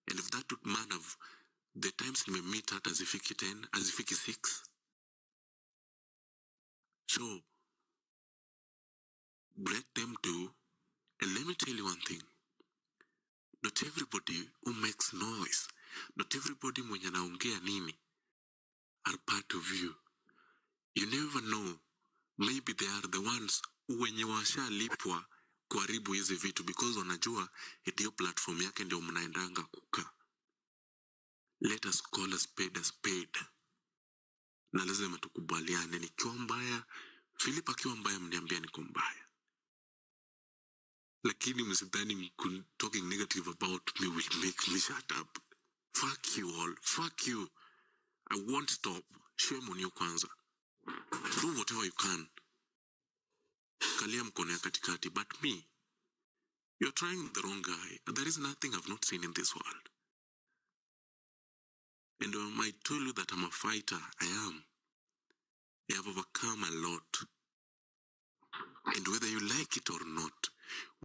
And if that took man of the times nimemmeet hata azifiki 10, azifiki 6. So let them do. And let me tell you one thing. Not everybody who makes noise, not everybody mwenye anaongea nini are part of you. You never know. Maybe they are the ones wenye washalipwa kuharibu hizi vitu because wanajua hiyo platform yake ndio mnaendanga kukaa. Let us call a spade a spade. Na lazima tukubaliane, nikiwa mbaya, Philip akiwa mbaya mniambia niko mbaya. Lakini msidhani talking negative about me will make me shut up. Fuck you all. Fuck you. I won't stop. Shame on you kwanza. Do whatever you can. Kalia mkono ya katikati. But me, you're trying the wrong guy. There is nothing I've not seen in this world. And I might tell you that I'm a fighter. I am. I have overcome a lot. And whether you like it or not,